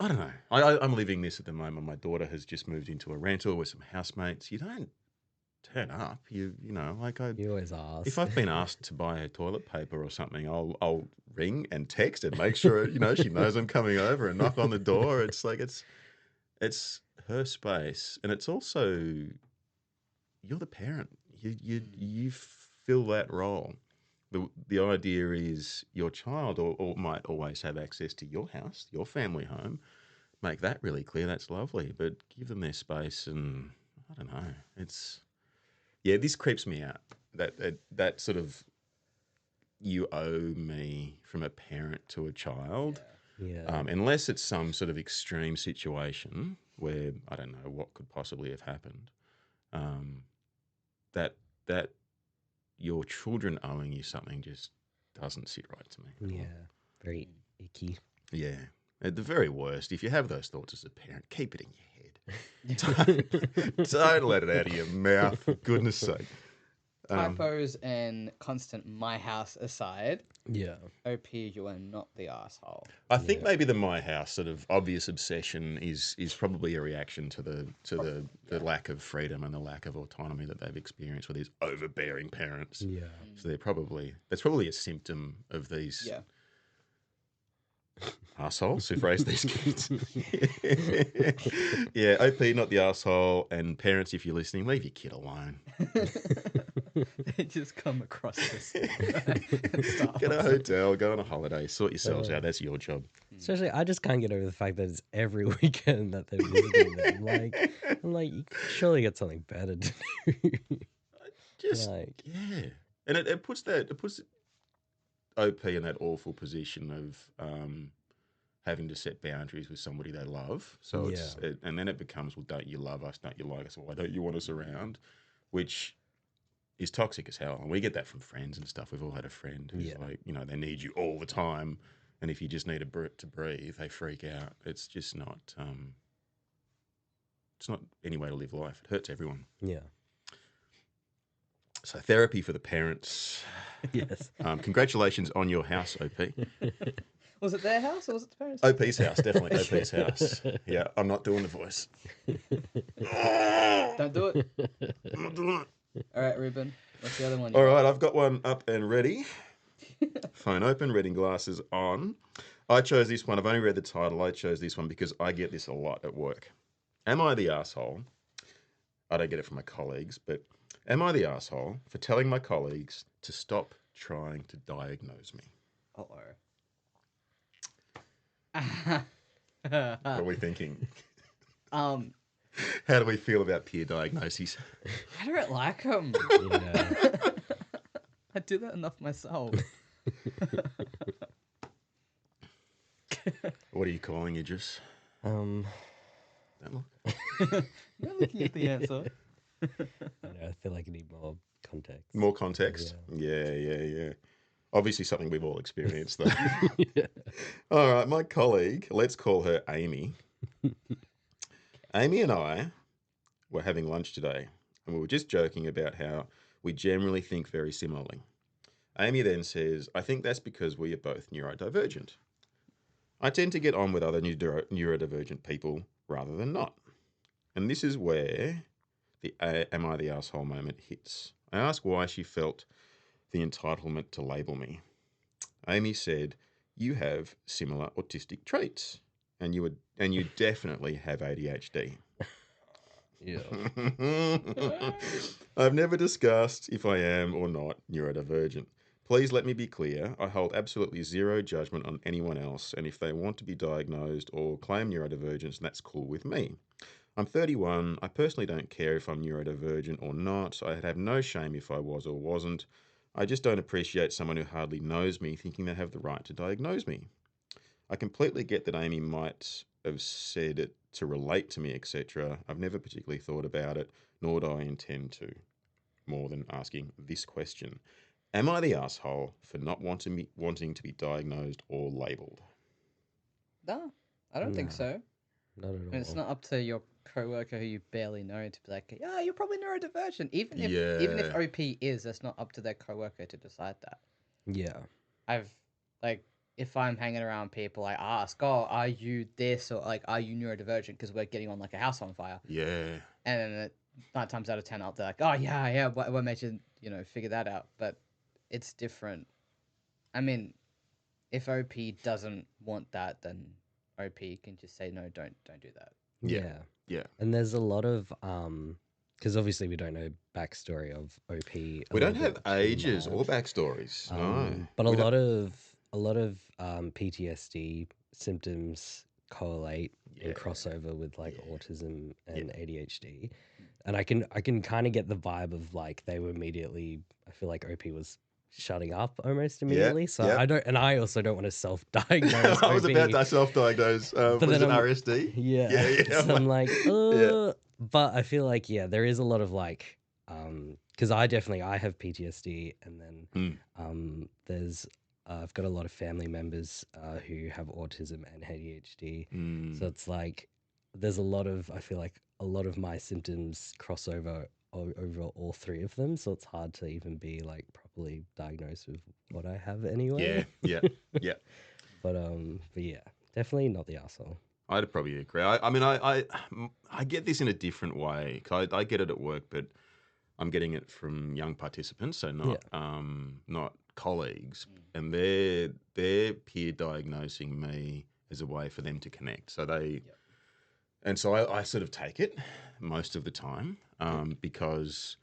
C: I don't know. I'm living this at the moment. My daughter has just moved into a rental with some housemates. You don't turn up. You know, like
B: You always ask.
C: if I've been asked to buy her toilet paper or something, I'll ring and text and make sure she knows I'm coming over and knock on the door. It's like it's her space, and it's also you're the parent. You fill that role. The idea is your child or might always have access to your house, your family home. Make that really clear. That's lovely, but give them their space, and I don't know. This creeps me out. That sort of you owe me from a parent to a child.
B: Yeah.
C: Unless it's some sort of extreme situation where I don't know what could possibly have happened. That your children owing you something just doesn't sit right to me.
B: Yeah. Very icky.
C: Yeah. At the very worst, if you have those thoughts as a parent, keep it in your head. Don't let it out of your mouth, for goodness sake.
A: Typos and constant my house aside.
B: Yeah.
A: OP, you are not the asshole.
C: I think maybe the my house sort of obvious obsession is probably a reaction to the lack of freedom and the lack of autonomy that they've experienced with these overbearing parents.
B: Yeah.
C: So that's probably a symptom of these assholes who've raised these kids. Yeah, OP, not the asshole, and parents, if you're listening, leave your kid alone.
A: They just come across this.
C: Get a hotel, go on a holiday, sort yourselves out. That's your job.
B: Especially, I just can't get over the fact that it's every weekend that they're visiting them. I'm like, you surely get something better to do.
C: And it puts OP in that awful position of having to set boundaries with somebody they love. So and then it becomes, well, don't you love us? Don't you like us? Why don't you want us around? Which is toxic as hell. And we get that from friends and stuff. We've all had a friend who's like, they need you all the time. And if you just need to breathe, they freak out. It's just not, it's not any way to live life. It hurts everyone.
B: Yeah.
C: So therapy for the parents.
B: Yes.
C: Congratulations on your house, OP.
A: Was it their house or was it the parents'
C: OP's house, definitely OP's house. Yeah, I'm not doing the voice.
A: Don't do it.
C: I'm not doing it.
A: All right, Reuben. What's the other one?
C: All right, I've got one up and ready. Phone open, reading glasses on. I chose this one. I've only read the title. I chose this one because I get this a lot at work. Am I the asshole? I don't get it from my colleagues, but am I the asshole for telling my colleagues to stop trying to diagnose me? What are we thinking? How do we feel about peer diagnoses?
A: I don't like them.
B: Yeah.
A: I do that enough myself.
C: What are you calling Idris? Don't look.
A: You're looking at the answer.
B: I feel like I need more context.
C: More context? Yeah. Obviously something we've all experienced, though.
B: Yeah.
C: All right, my colleague, let's call her Amy. Amy and I were having lunch today, and we were just joking about how we generally think very similarly. Amy then says, I think that's because we are both neurodivergent. I tend to get on with other neurodivergent people rather than not. And this is where the am I the asshole moment hits. I asked why she felt the entitlement to label me. Amy said, "You have similar autistic traits, and you definitely have ADHD."
B: Yeah.
C: I've never discussed if I am or not neurodivergent. Please let me be clear. I hold absolutely zero judgment on anyone else, and if they want to be diagnosed or claim neurodivergence, that's cool with me. I'm 31. I personally don't care if I'm neurodivergent or not. I'd have no shame if I was or wasn't. I just don't appreciate someone who hardly knows me thinking they have the right to diagnose me. I completely get that Amy might have said it to relate to me, etc. I've never particularly thought about it, nor do I intend to, more than asking this question. Am I the asshole for not wanting to be diagnosed or labelled?
A: No, I don't think
B: No,
A: so.
B: not at
A: I mean, it's
B: all.
A: not up to your coworker who you barely know to be like, yeah, you're probably neurodivergent. Even if
C: Yeah.
A: OP is, that's not up to their coworker to decide that.
B: Yeah.
A: I've like, if I'm hanging around people, I ask, oh, are you this or like, are you neurodivergent? Because we're getting on like a house on fire,
C: Yeah.
A: and then 9 times out of 10, they're like, oh yeah, yeah, what made you figure that out? But it's different. I mean, if OP doesn't want that, then OP can just say no, don't do that.
C: Yeah.
B: Yeah.
C: Yeah.
B: And there's a lot of because obviously we don't know backstory of OP a
C: We
B: little
C: don't
B: bit
C: have
B: too
C: ages or
B: much.
C: backstories. No.
B: But a
C: We don't.
B: lot of PTSD symptoms correlate and
C: Yeah.
B: cross over with like
C: Yeah.
B: autism
C: Yeah.
B: and ADHD. And I can kind of get the vibe of like they were immediately, I feel like OP was shutting up almost
C: Yeah.
B: immediately. So
C: Yep.
B: I also don't want to self-diagnose
C: I was about
B: OP.
C: to self-diagnose.
B: But
C: Was
B: then
C: it
B: I'm
C: RSD?
B: yeah.
C: Yeah.
B: So I'm like,
C: Yeah.
B: but I feel like there is a lot of like because I have PTSD, and then there's I've got a lot of family members who have autism and ADHD. So it's like there's a lot of, I feel like a lot of my symptoms cross over all three of them, so it's hard to even be like properly diagnosed with what I have anyway.
C: Yeah. Yeah.
B: But yeah, definitely not the asshole.
C: I'd probably agree. I mean, I get this in a different way. 'Cause I get it at work, but I'm getting it from young participants, so not colleagues, and they're peer diagnosing me as a way for them to connect. So I sort of take it most of the time because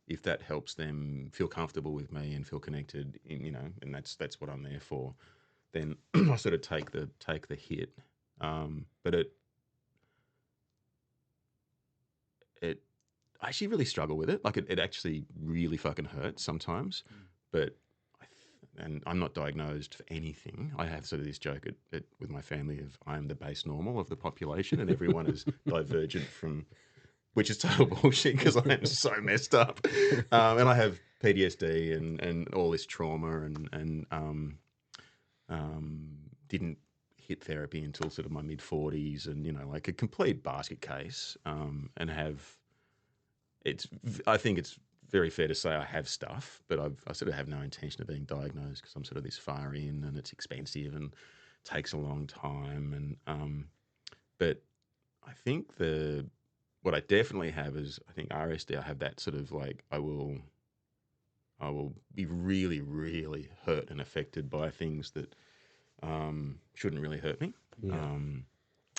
C: if that helps them feel comfortable with me and feel connected, and that's what I'm there for, then I sort of take the hit. But it I actually really struggle with it. Like it actually really fucking hurts sometimes. But and I'm not diagnosed for anything. I have sort of this joke with my family of I am the base normal of the population, and everyone is divergent from, which is total bullshit because I am so messed up, and I have PTSD and all this trauma and didn't hit therapy until sort of my mid 40s, and like a complete basket case, and I think it's very fair to say I have stuff, but I sort of have no intention of being diagnosed because I'm sort of this far in, and it's expensive and takes a long time, and but I think what I definitely have is, I think RSD. I have that sort of like I will be really, really hurt and affected by things that shouldn't really hurt me,
B: Yeah.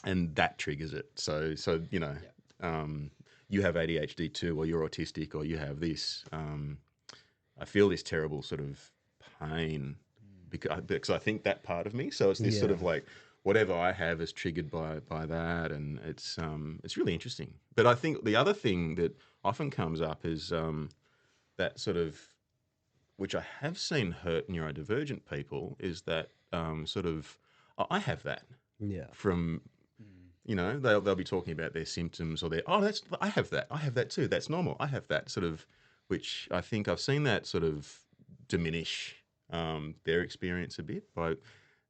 C: and that triggers it. So you have ADHD too, or you're autistic, or you have this. I feel this terrible sort of pain because I think that part of me. So it's this sort of like whatever I have is triggered by that, and it's really interesting. But I think the other thing that often comes up is that sort of, which I have seen hurt neurodivergent people, is that sort of, oh, I have that
B: Yeah.
C: from, they'll be talking about their symptoms, or I have that too, that's normal, I have that sort of, which I think I've seen that sort of diminish their experience a bit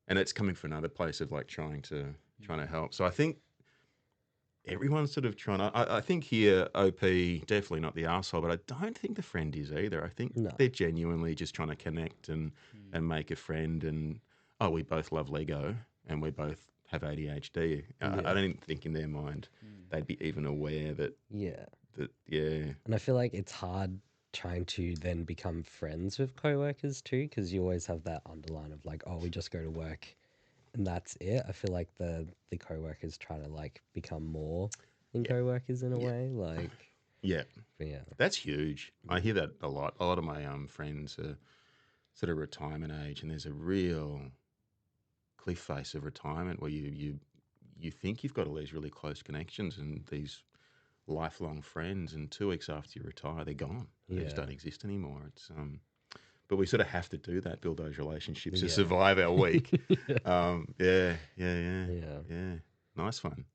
C: and it's coming from another place of like trying to help. So I think everyone's sort of trying to. I think here, OP definitely not the arsehole, but I don't think the friend is either. I think they're genuinely just trying to connect and make a friend. And we both love Lego, and we both have ADHD. I don't think in their mind they'd be even aware that,
B: Yeah.
C: yeah.
B: And I feel like it's hard trying to then become friends with coworkers too, because you always have that underline of like, oh, we just go to work and that's it. I feel like the coworkers try to like become more than coworkers in a way. Like,
C: Yeah.
B: yeah.
C: That's huge. I hear that a lot. A lot of my friends are sort of retirement age, and there's a real cliff face of retirement where you think you've got all these really close connections and these lifelong friends, and 2 weeks after you retire, they're gone. They just don't exist anymore. It's but we sort of have to do that, build those relationships to survive our week. Yeah. Nice one.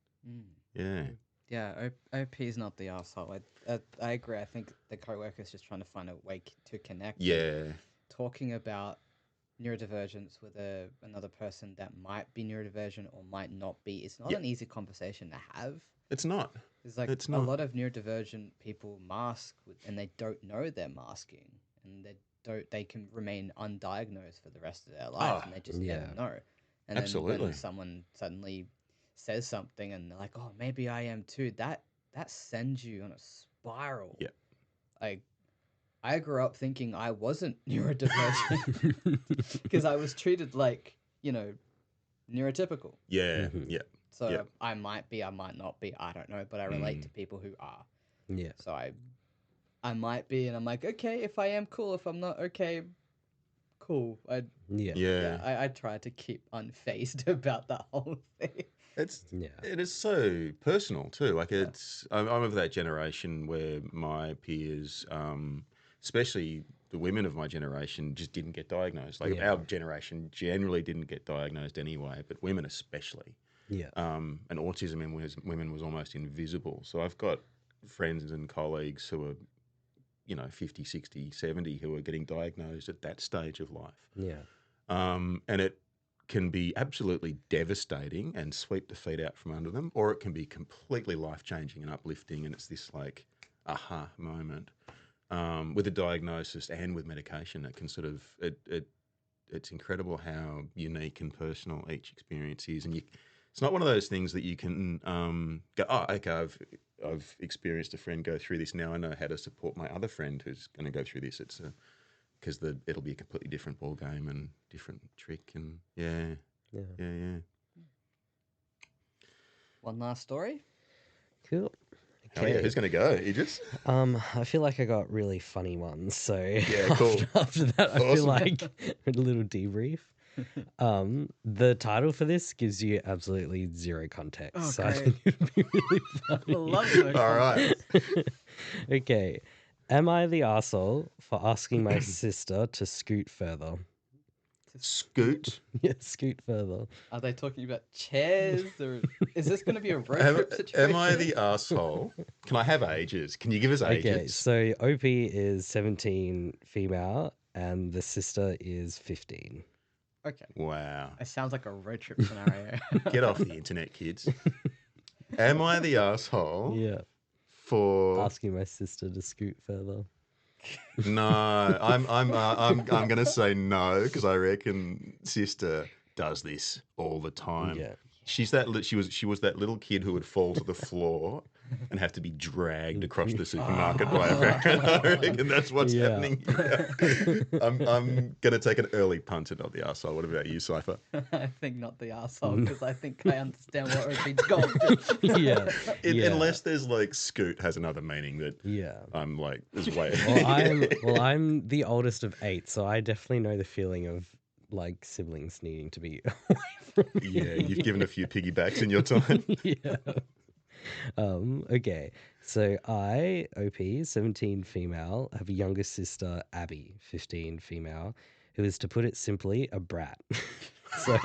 C: Yeah.
A: Yeah, OP is not the asshole. I agree. I think the coworker's just trying to find a way to connect.
C: Yeah.
A: Talking about neurodivergence with another person that might be neurodivergent or might not be, it's not an easy conversation to have.
C: It's not.
A: There's like
C: It's
A: a
C: not.
A: lot of neurodivergent people mask and they don't know they're masking, and they can remain undiagnosed for the rest of their life, and they just never know. And then
C: Absolutely.
A: when someone suddenly says something and they're like, "Oh, maybe I am too," that sends you on a spiral.
C: Yeah.
A: Like, I grew up thinking I wasn't neurodivergent because I was treated like, neurotypical.
C: Yeah. Yeah.
A: So I might be, I might not be, I don't know, but I relate to people who are.
B: Yeah.
A: So I might be, and I'm like, okay, if I am cool, if I'm not, okay, cool. I try to keep unfazed about that whole thing.
C: It is so personal too. Like I'm of that generation where my peers, especially the women of my generation, just didn't get diagnosed. Like our generation generally didn't get diagnosed anyway, but women especially.
B: Yeah.
C: And autism in women was almost invisible. So I've got friends and colleagues who are, 50, 60, 70 who are getting diagnosed at that stage of life.
B: Yeah.
C: And it can be absolutely devastating and sweep the feet out from under them, or it can be completely life-changing and uplifting, and it's this like aha moment. With a diagnosis and with medication, it can sort of it's incredible how unique and personal each experience is, and it's not one of those things that you can go, oh, okay, I've experienced a friend go through this. Now I know how to support my other friend who's going to go through this. It's because it'll be a completely different ball game and different trick, and yeah.
A: One last story.
B: Cool.
C: Okay. Oh, yeah, who's going to go? Idris?
B: I feel like I got really funny ones. So
C: yeah, cool.
B: After that, I feel like a little debrief. The title for this gives you absolutely zero context.
A: Oh,
B: so
A: great.
B: I think it'd be really funny.
A: I love it.
C: All right.
B: Okay. Am I the arsehole for asking my sister to scoot further?
C: Scoot?
B: Yeah, scoot further.
A: Are they talking about chairs, or is this going to be a road trip situation?
C: Am I the asshole? Can I have ages? Can you give us ages?
B: Okay, so OP is 17 female and the sister is 15.
A: Okay.
C: Wow.
A: It sounds like a road trip scenario.
C: Get off the internet, kids. Am I the asshole?
B: Yeah.
C: For
B: asking my sister to scoot further.
C: No, I'm going to say no, because I reckon sister does this all the time.
B: Yeah.
C: She was that little kid who would fall to the floor and have to be dragged across the supermarket by a parent. I reckon that's what's happening here. I'm going to take an early punt at not the arsehole. What about you, Cipher?
A: I think not the arsehole, because I think I understand what OP's going to.
B: Yeah.
C: Unless there's like scoot has another meaning that I'm like, is way.
B: I'm the oldest of 8, so I definitely know the feeling of like siblings needing to be away from me.
C: Yeah, you've given a few piggybacks in your time.
B: Yeah. Okay. So I, OP, 17 female, have a younger sister, Abby, 15 female, who is, to put it simply, a brat. So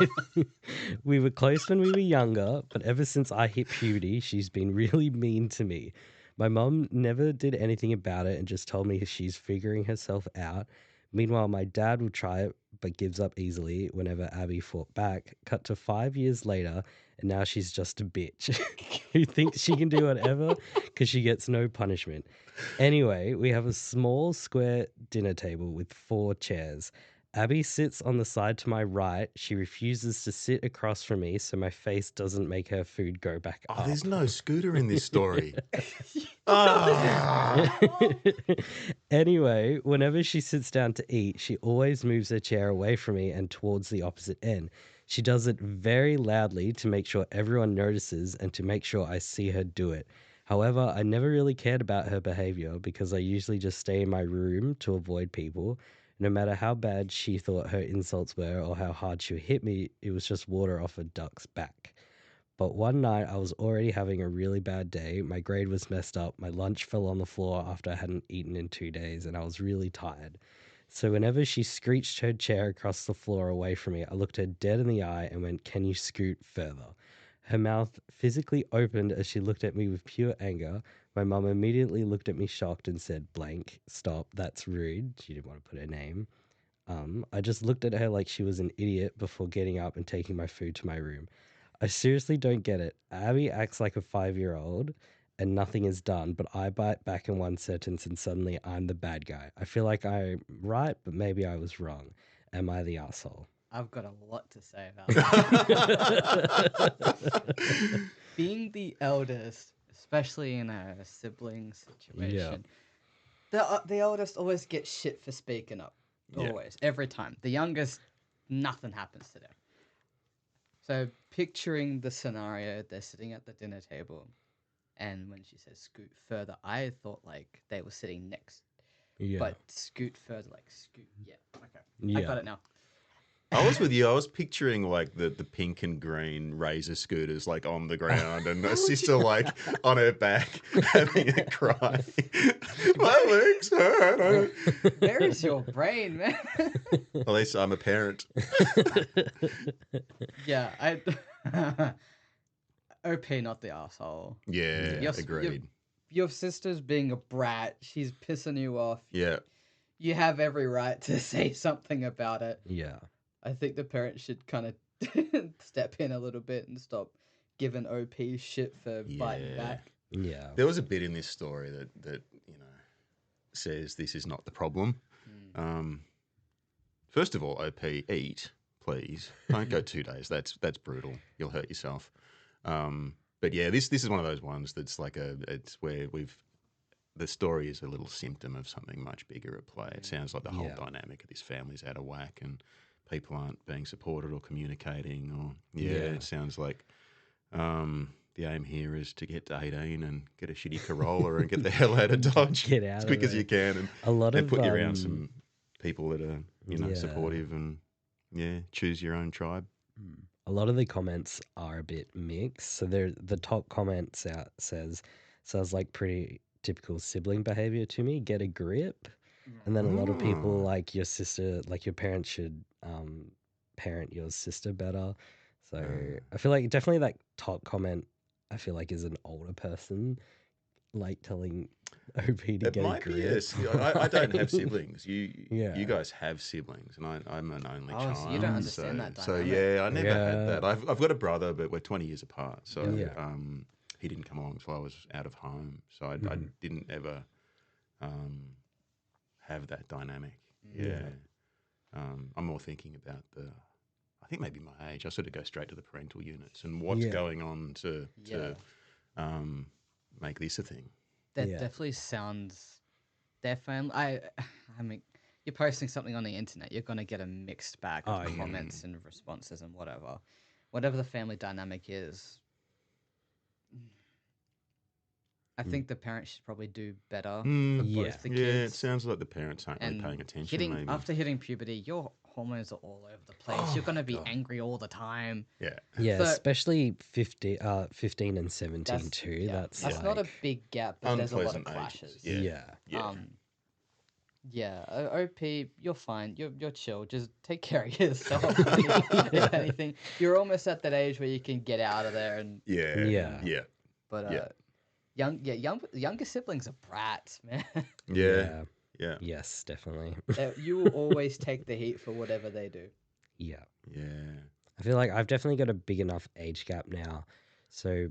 B: we were close when we were younger, but ever since I hit puberty, she's been really mean to me. My mum never did anything about it and just told me she's figuring herself out. Meanwhile, my dad will try it, but gives up easily whenever Abby fought back. Cut to 5 years later, and now she's just a bitch who thinks she can do whatever because she gets no punishment. Anyway, we have a small square dinner table with 4 chairs. Abby sits on the side to my right. She refuses to sit across from me so my face doesn't make her food go back
C: Oh,
B: up.
C: there's no Scooter in this story. Ah.
B: Anyway, whenever she sits down to eat, she always moves her chair away from me and towards the opposite end. She does it very loudly to make sure everyone notices and to make sure I see her do it. However, I never really cared about her behavior because I usually just stay in my room to avoid people. No matter how bad she thought her insults were or how hard she would hit me, it was just water off a duck's back. But one night I was already having a really bad day. My grade was messed up. My lunch fell on the floor after I hadn't eaten in 2 days, and I was really tired. So whenever she screeched her chair across the floor away from me, I looked her dead in the eye and went, "Can you scoot further?" Her mouth physically opened as she looked at me with pure anger. My mum immediately looked at me shocked and said, "Blank, stop, that's rude." She didn't want to put her name. I just looked at her like she was an idiot before getting up and taking my food to my room. I seriously don't get it. Abby acts like a 5-year-old and nothing is done, but I bite back in one sentence and suddenly I'm the bad guy. I feel like I'm right, but maybe I was wrong. Am I the asshole?
A: I've got a lot to say about that. Being the eldest, especially in a sibling situation, the eldest always gets shit for speaking up. Always, every time. The youngest, nothing happens to them. So picturing the scenario, they're sitting at the dinner table, and when she says scoot further, I thought like they were sitting next.
B: Yeah.
A: But scoot further, like scoot. Yeah. Okay.
B: Yeah.
A: I got it now.
C: I was with you. I was picturing like the pink and green Razor scooters like on the ground and the sister like on her back having a cry. My legs hurt.
A: Where is your brain, man?
C: At least I'm a parent.
A: Yeah, OP, not the asshole.
C: Yeah, agreed.
A: Your sister's being a brat. She's pissing you off.
C: Yeah.
A: You have every right to say something about it.
B: Yeah.
A: I think the parents should kind of step in a little bit and stop giving OP shit for biting back.
B: Yeah.
C: There was a bit in this story that says this is not the problem. First of all, OP, eat, please. Don't go 2 days. That's brutal. You'll hurt yourself. But yeah, this is one of those ones that's like it's where the story is a little symptom of something much bigger at play. It sounds like the whole dynamic of this family's out of whack and people aren't being supported or communicating. Or it sounds like the aim here is to get to 18 and get a shitty Corolla and get the hell out of Dodge
B: Get out
C: as
B: of
C: quick as
B: there.
C: you can and put you around some people that are supportive and choose your own tribe.
B: A lot of the comments are a bit mixed. So the top comment says, sounds like pretty typical sibling behavior to me. Get a grip. And then a lot of people like your sister, like your parents should parent your sister better. So I feel like definitely that top comment, I feel like is an older person like telling OP to
C: It
B: get a
C: might be,
B: grip.
C: yes. I don't have siblings. You
B: Yeah.
C: guys have siblings, and I'm an only child.
A: So you don't understand that
C: So
A: dynamic.
C: yeah, I never had that. I've got a brother, but we're 20 years apart. So he didn't come along until I was out of home. So I didn't ever have that dynamic. Yeah. I'm more thinking about I think maybe my age. I sort of go straight to the parental units and what's going on to make this a thing.
A: That definitely sounds. I mean, you're posting something on the internet, you're gonna get a mixed bag of comments and responses and whatever the family dynamic is. I think the parents should probably do better for both the kids.
C: Yeah, it sounds like the parents aren't really paying attention. Maybe
A: after hitting puberty, your hormones are all over the place. You're gonna be angry all the time.
B: Yeah, so, especially 15 and 17 too. That's
A: like, not a big gap, but there's a lot of clashes. OP, you're fine. You're chill. Just take care of yourself. If anything, you're almost at that age where you can get out of there and But younger siblings are brats, man.
C: Yeah.
B: Yes, definitely.
A: You will always take the heat for whatever they do.
B: Yeah.
C: Yeah.
B: I feel like I've definitely got a big enough age gap now. So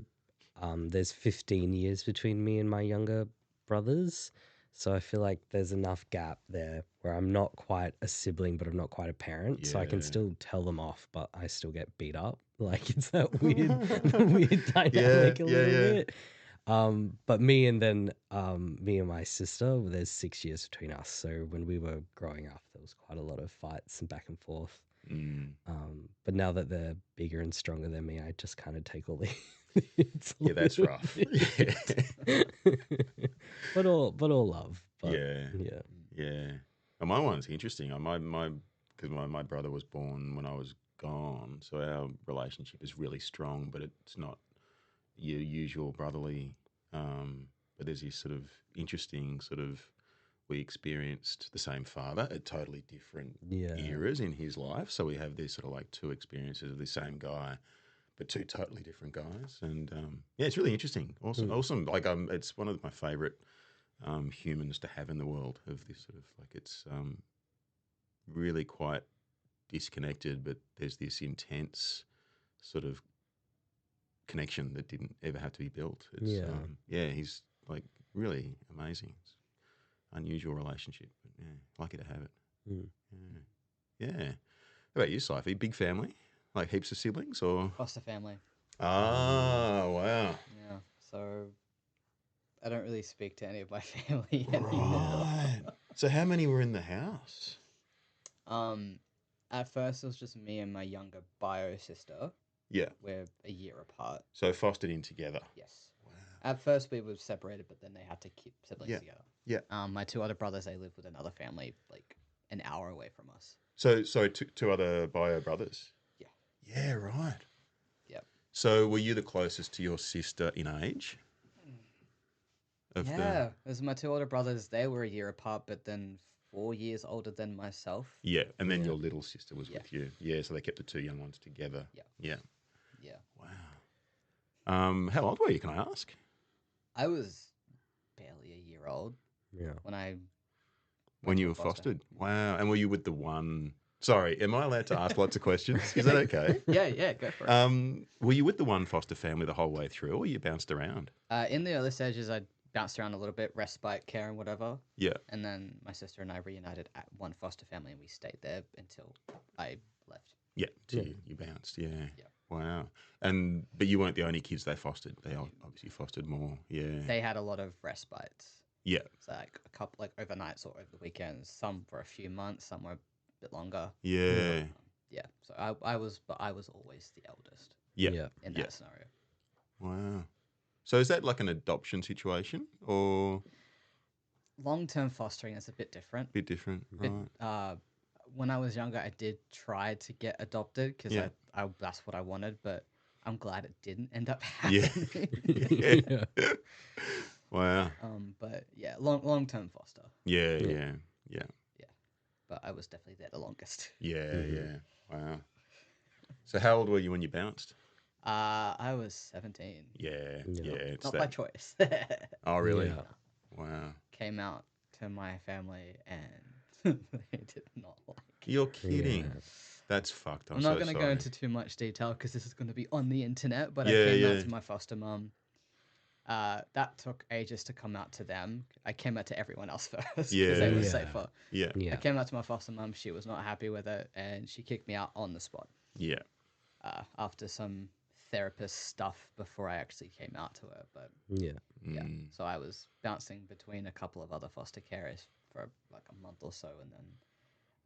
B: there's 15 years between me and my younger brothers. So I feel like there's enough gap there where I'm not quite a sibling, but I'm not quite a parent. So I can
C: Yeah.
B: still tell them off, but I still get beat up. Like it's that weird
C: Yeah,
B: dynamic a
C: yeah,
B: little
C: yeah.
B: bit. But me and my sister, there's 6 years between us. So when we were growing up, there was quite a lot of fights and back and forth.
C: Mm.
B: But now that they're bigger and stronger than me, I just kind of take all the hits a
C: Yeah, that's
B: little
C: rough.
B: bit. but all love. But
C: Yeah.
B: yeah.
C: Yeah. And my one's interesting. Because my brother was born when I was gone, so our relationship is really strong, but it's not your usual brotherly. But there's this sort of interesting we experienced the same father at totally different
B: Yeah.
C: eras in his life. So we have this sort of like two experiences of the same guy, but two totally different guys. And yeah, it's really interesting. Awesome. Like it's one of my favorite humans to have in the world. Of this sort of like it's really quite disconnected, but there's this intense sort of connection that didn't ever have to be built. It's he's like really amazing. It's unusual relationship, but yeah, lucky to have it.
B: Mm.
C: Yeah. How about you, Cipher? Big family? Like heaps of siblings or?
A: Foster family.
C: Ah, wow.
A: Yeah. So I don't really speak to any of my family anymore.
C: Right. So how many were in the house?
A: At first it was just me and my younger bio sister.
C: Yeah.
A: We're a year apart.
C: So fostered in together.
A: Yes.
C: Wow.
A: At first we were separated, but then they had to keep siblings together.
C: Yeah.
A: My two other brothers, they live with another family like an hour away from us.
C: So two other bio brothers?
A: Yeah.
C: Yeah, right.
A: Yep.
C: So were you the closest to your sister in age?
A: Yeah. As my two older brothers, they were a year apart, but then 4 years older than myself.
C: Yeah, and then your little sister was
A: Yeah.
C: with you. Yeah, so they kept the two young ones together.
A: Yeah.
C: Yeah.
A: Yeah.
C: Wow. How old were you, can I ask?
A: I was barely a year old
B: Yeah.
A: when I
C: When
A: went
C: you
A: to
C: were
A: a foster.
C: fostered? Wow. And were you with the one... Sorry, am I allowed to ask lots of questions? Is that okay?
A: Yeah, go for it.
C: Were you with the one foster family the whole way through, or you bounced around?
A: In the early stages, I bounced around a little bit, respite care and whatever.
C: Yeah.
A: And then my sister and I reunited at one foster family, and we stayed there until I left.
C: Yeah, you bounced, yeah. Wow. But you weren't the only kids they fostered. They obviously fostered more, yeah.
A: They had a lot of respites.
C: Yeah.
A: So like a couple, like overnights or over the weekends. Some for a few months, some were a bit longer.
C: Yeah.
A: Yeah. So I was always the eldest.
C: Yeah.
A: In that scenario.
C: Wow. So is that like an adoption situation or?
A: Long-term fostering is a bit different.
C: Bit different, right.
A: When I was younger, I did try to get adopted because I that's what I wanted, but I'm glad it didn't end up happening.
C: Yeah. Wow.
A: But yeah, long-term foster.
C: Yeah.
A: But I was definitely there the longest.
C: Yeah. Wow. So how old were you when you bounced?
A: I was 17.
C: Yeah. It's
A: Not
C: that.
A: by choice.
C: Oh, really?
B: Yeah.
C: Wow.
A: Came out to my family and they did not like it.
C: You're kidding.
B: Yeah.
C: That's fucked.
A: I'm not going to go into too much detail because this is going to be on the internet, but I came out to my foster mum. That took ages to come out to them. I came out to everyone else first because they were safer.
C: Yeah.
A: I came out to my foster mum. She was not happy with it, and she kicked me out on the spot.
C: Yeah.
A: After some therapist stuff before I actually came out to her. But
B: Yeah.
A: yeah, so I was bouncing between a couple of other foster carers for like a month or so, and then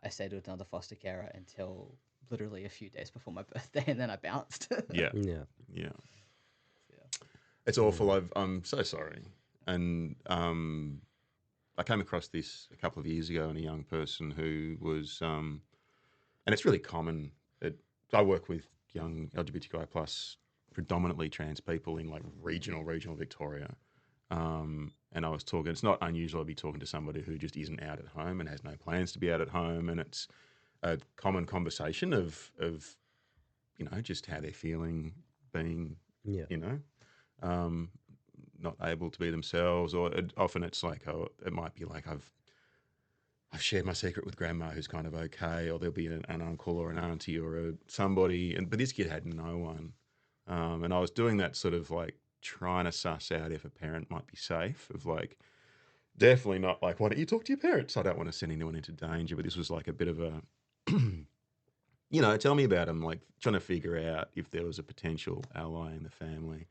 A: I stayed with another foster carer until literally a few days before my birthday, and then I bounced.
C: Yeah. It's awful. I'm so sorry. And I came across this a couple of years ago in a young person who was, and it's really common. I work with young LGBTQI plus, predominantly trans people in like regional Victoria. And I was talking, it's not unusual to be talking to somebody who just isn't out at home and has no plans to be out at home. And it's a common conversation of just how they're feeling being, not able to be themselves, or often it's like, it might be like I've shared my secret with grandma who's kind of okay, or there'll be an uncle or an auntie or somebody, but this kid had no one, and I was doing that sort of like trying to suss out if a parent might be safe, of like definitely not like, why don't you talk to your parents? I don't want to send anyone into danger, but this was like a bit of a, tell me about him, like trying to figure out if there was a potential ally in the family.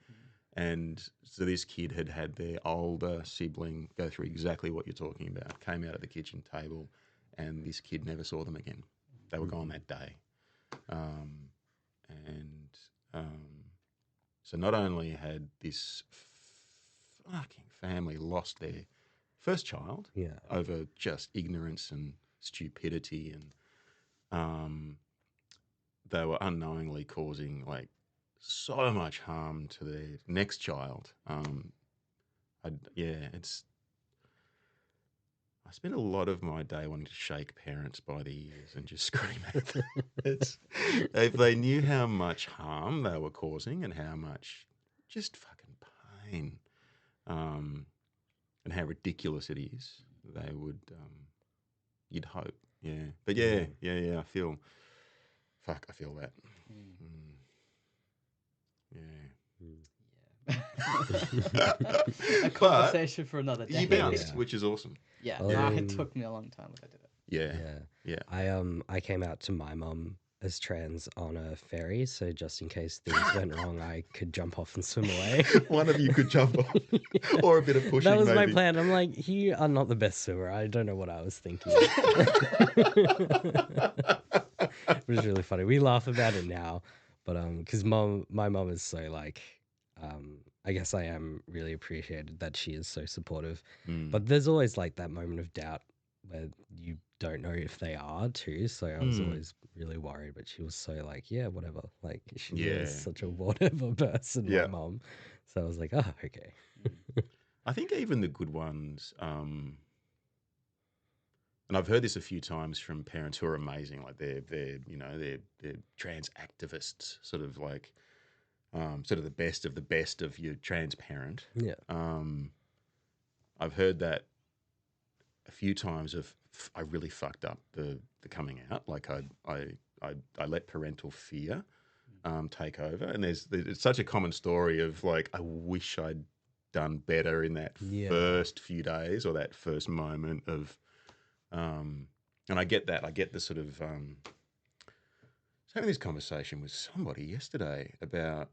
C: And so this kid had had their older sibling go through exactly what you're talking about, came out of the kitchen table, and this kid never saw them again. They were gone that day. And so not only had this fucking family lost their first child over just ignorance and stupidity, and they were unknowingly causing like so much harm to their next child. I spend a lot of my day wanting to shake parents by the ears and just scream at them. If they knew how much harm they were causing and how much just fucking pain, and how ridiculous it is, they would, you'd hope. Yeah. But yeah, I feel that.
A: A conversation for another day.
C: You bounced, which is awesome.
A: Yeah, it took me a long time, but I did it.
B: Yeah. I came out to my mum as trans on a ferry, so just in case things went wrong, I could jump off and swim away.
C: One of you could jump off, or a bit of pushing.
B: That was
C: maybe.
B: my plan. I'm like, you are not the best swimmer. I don't know what I was thinking. It was really funny. We laugh about it now, but because my mum is so like, I guess I am really appreciated that she is so supportive. But there's always like that moment of doubt where you don't know if they are too. So I was always really worried, but she was so like, yeah, whatever. Like she's such a whatever person, my mum. So I was like, oh, okay.
C: I think even the good ones, and I've heard this a few times from parents who are amazing. Like they're trans activists, sort of like, sort of the best of your trans parent.
B: Yeah.
C: I've heard that a few times of I really fucked up the coming out. Like I let parental fear take over, and it's such a common story of like, I wish I'd done better in that first few days or that first moment of, and I get that. I get the sort of, I was having this conversation with somebody yesterday about,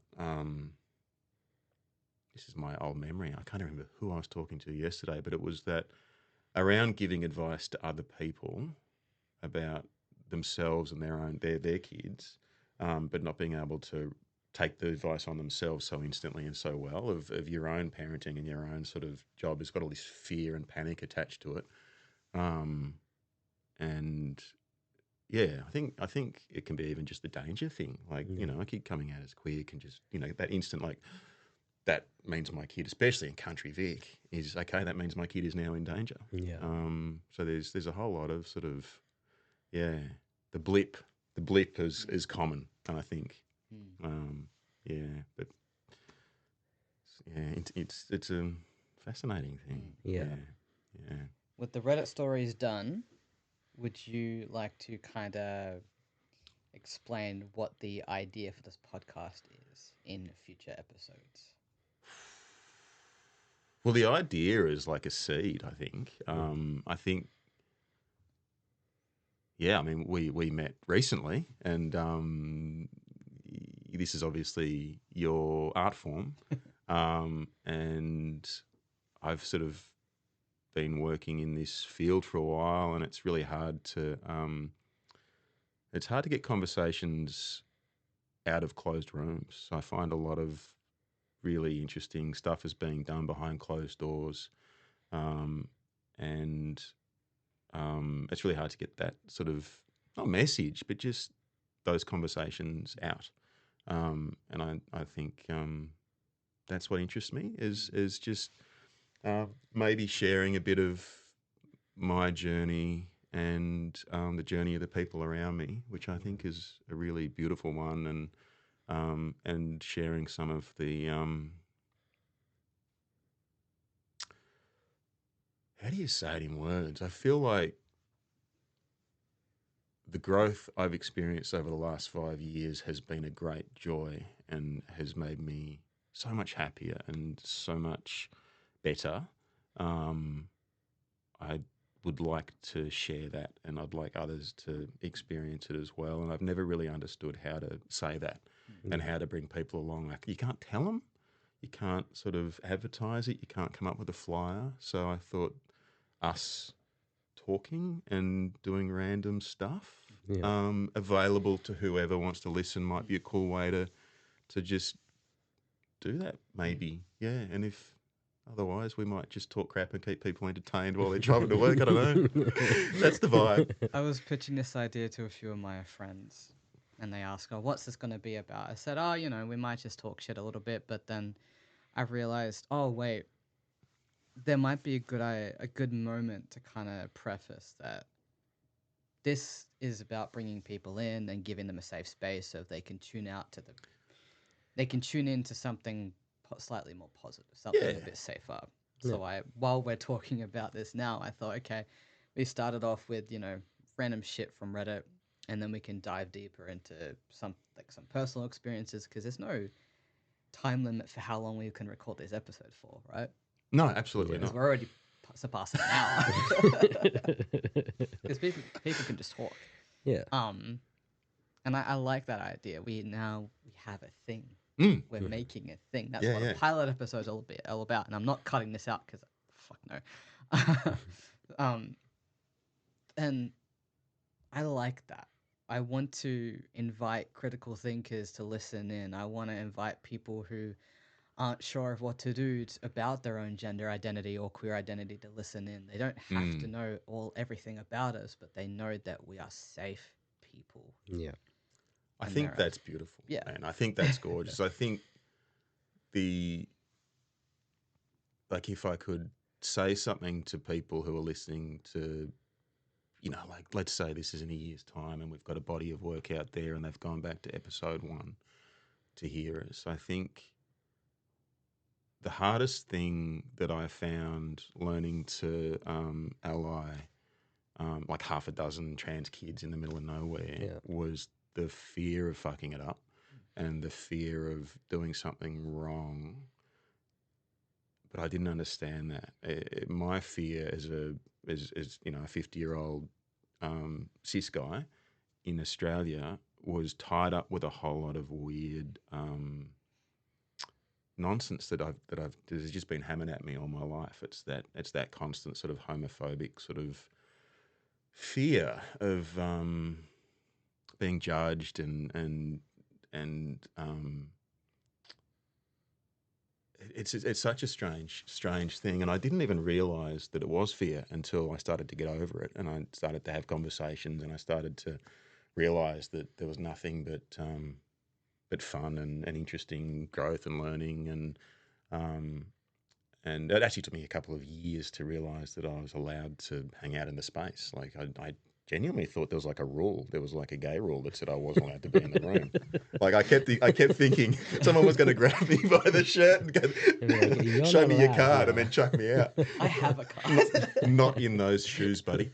C: this is my old memory. I can't remember who I was talking to yesterday, but it was that around giving advice to other people about themselves and their kids, but not being able to take the advice on themselves so instantly and so well of your own parenting and your own sort of job has got all this fear and panic attached to it. And yeah, I think it can be even just the danger thing. Like, a kid coming out as queer can just, that instant, like, that means my kid, especially in country Vic, is okay. That means my kid is now in danger.
B: Yeah.
C: So there's a whole lot of sort of, the blip is common, and I think, but it's a fascinating thing.
B: Yeah.
A: With the Reddit stories done, would you like to kind of explain what the idea for this podcast is in future episodes?
C: Well, the idea is like a seed, I think. I think, I mean, we met recently, and this is obviously your art form, and I've sort of been working in this field for a while, and it's really hard to get conversations out of closed rooms. I find a lot of really interesting stuff is being done behind closed doors, and it's really hard to get that sort of, not message, but just those conversations out. And I think that's what interests me is just maybe sharing a bit of my journey and the journey of the people around me, which I think is a really beautiful one, and sharing some of the how do you say it in words? I feel like the growth I've experienced over the last 5 years has been a great joy and has made me so much happier and so much better. I would like to share that, and I'd like others to experience it as well. And I've never really understood how to say that and how to bring people along. Like, you can't tell them, you can't sort of advertise it, you can't come up with a flyer. So I thought us talking and doing random stuff available to whoever wants to listen might be a cool way to just do that, maybe. Yeah, and if otherwise, we might just talk crap and keep people entertained while they're driving to work. I don't know. That's the vibe.
A: I was pitching this idea to a few of my friends, and they asked, "Oh, what's this going to be about?" I said, "Oh, we might just talk shit a little bit," but then I realized, oh wait, there might be a good moment to kind of preface that this is about bringing people in and giving them a safe space so they can tune into something slightly more positive, something a bit safer. So while we're talking about this now, I thought, okay, we started off with, random shit from Reddit, and then we can dive deeper into some personal experiences, because there's no time limit for how long we can record these episodes for, right?
C: No, absolutely
A: Because
C: not.
A: we're already surpassing an hour. Because people can just talk.
B: Yeah.
A: And I like that idea. We have a thing. We're making a thing. That's what a pilot episode's all about. And I'm not cutting this out because fuck no. And I like that. I want to invite critical thinkers to listen in. I want to invite people who aren't sure of what to do about their own gender identity or queer identity to listen in. They don't have to know everything about us, but they know that we are safe people.
B: Yeah.
C: I think that's beautiful. Yeah. And I think that's gorgeous. I think if I could say something to people who are listening to, let's say this is in a year's time and we've got a body of work out there and they've gone back to episode 1 to hear us. I think the hardest thing that I found learning to ally like half a dozen trans kids in the middle of nowhere was the fear of fucking it up and the fear of doing something wrong. But I didn't understand that. My fear as a 50-year-old cis guy in Australia was tied up with a whole lot of weird nonsense that has just been hammered at me all my life. It's that constant sort of homophobic sort of fear of being judged and it's such a strange thing, and I didn't even realize that it was fear until I started to get over it, and I started to have conversations, and I started to realize that there was nothing but fun and interesting growth and learning, and it actually took me a couple of years to realize that I was allowed to hang out in the space. Like I genuinely thought there was like a rule. There was like a gay rule that said I wasn't allowed to be in the room. Like I kept thinking someone was going to grab me by the shirt and go, show me your card and then chuck me out.
A: I have a card.
C: Not in those shoes, buddy.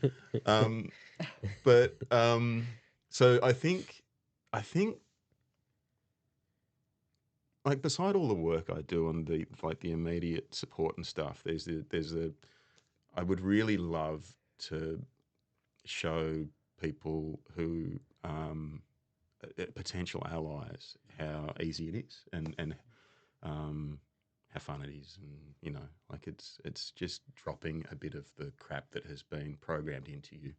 C: So I think like beside all the work I do on the immediate support and stuff, I would really love to show people who potential allies how easy it is and how fun it is, and it's just dropping a bit of the crap that has been programmed into you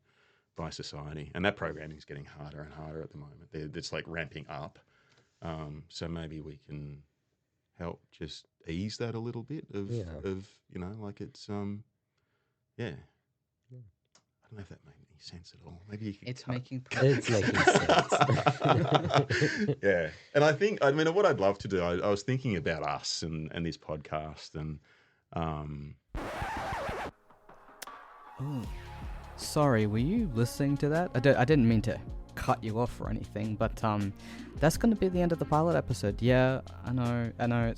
C: by society, and that programming is getting harder and harder at the moment. It's like ramping up. So maybe we can help just ease that a little bit of it's yeah. I don't know if that made any sense at all. Maybe you could
A: It's
C: cut.
A: making
B: It's making sense.
C: Yeah. And I think, what I'd love to do, I was thinking about us and this podcast and
A: Sorry, were you listening to that? I didn't mean to cut you off or anything, but that's going to be the end of the pilot episode. Yeah, I know.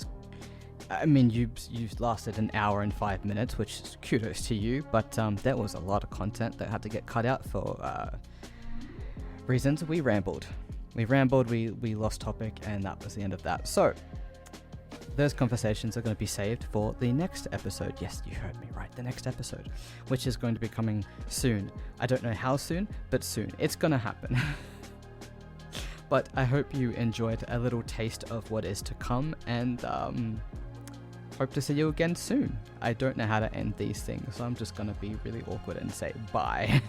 A: You've lasted an hour and 5 minutes, which is kudos to you, but there was a lot of content that had to get cut out for reasons. We rambled, we lost topic, and that was the end of that. So those conversations are going to be saved for the next episode. Yes, you heard me right. the next episode, which is going to be coming soon. I don't know how soon, but soon. It's gonna happen. But I hope you enjoyed a little taste of what is to come, and hope to see you again soon. I don't know how to end these things, so I'm just gonna be really awkward and say bye.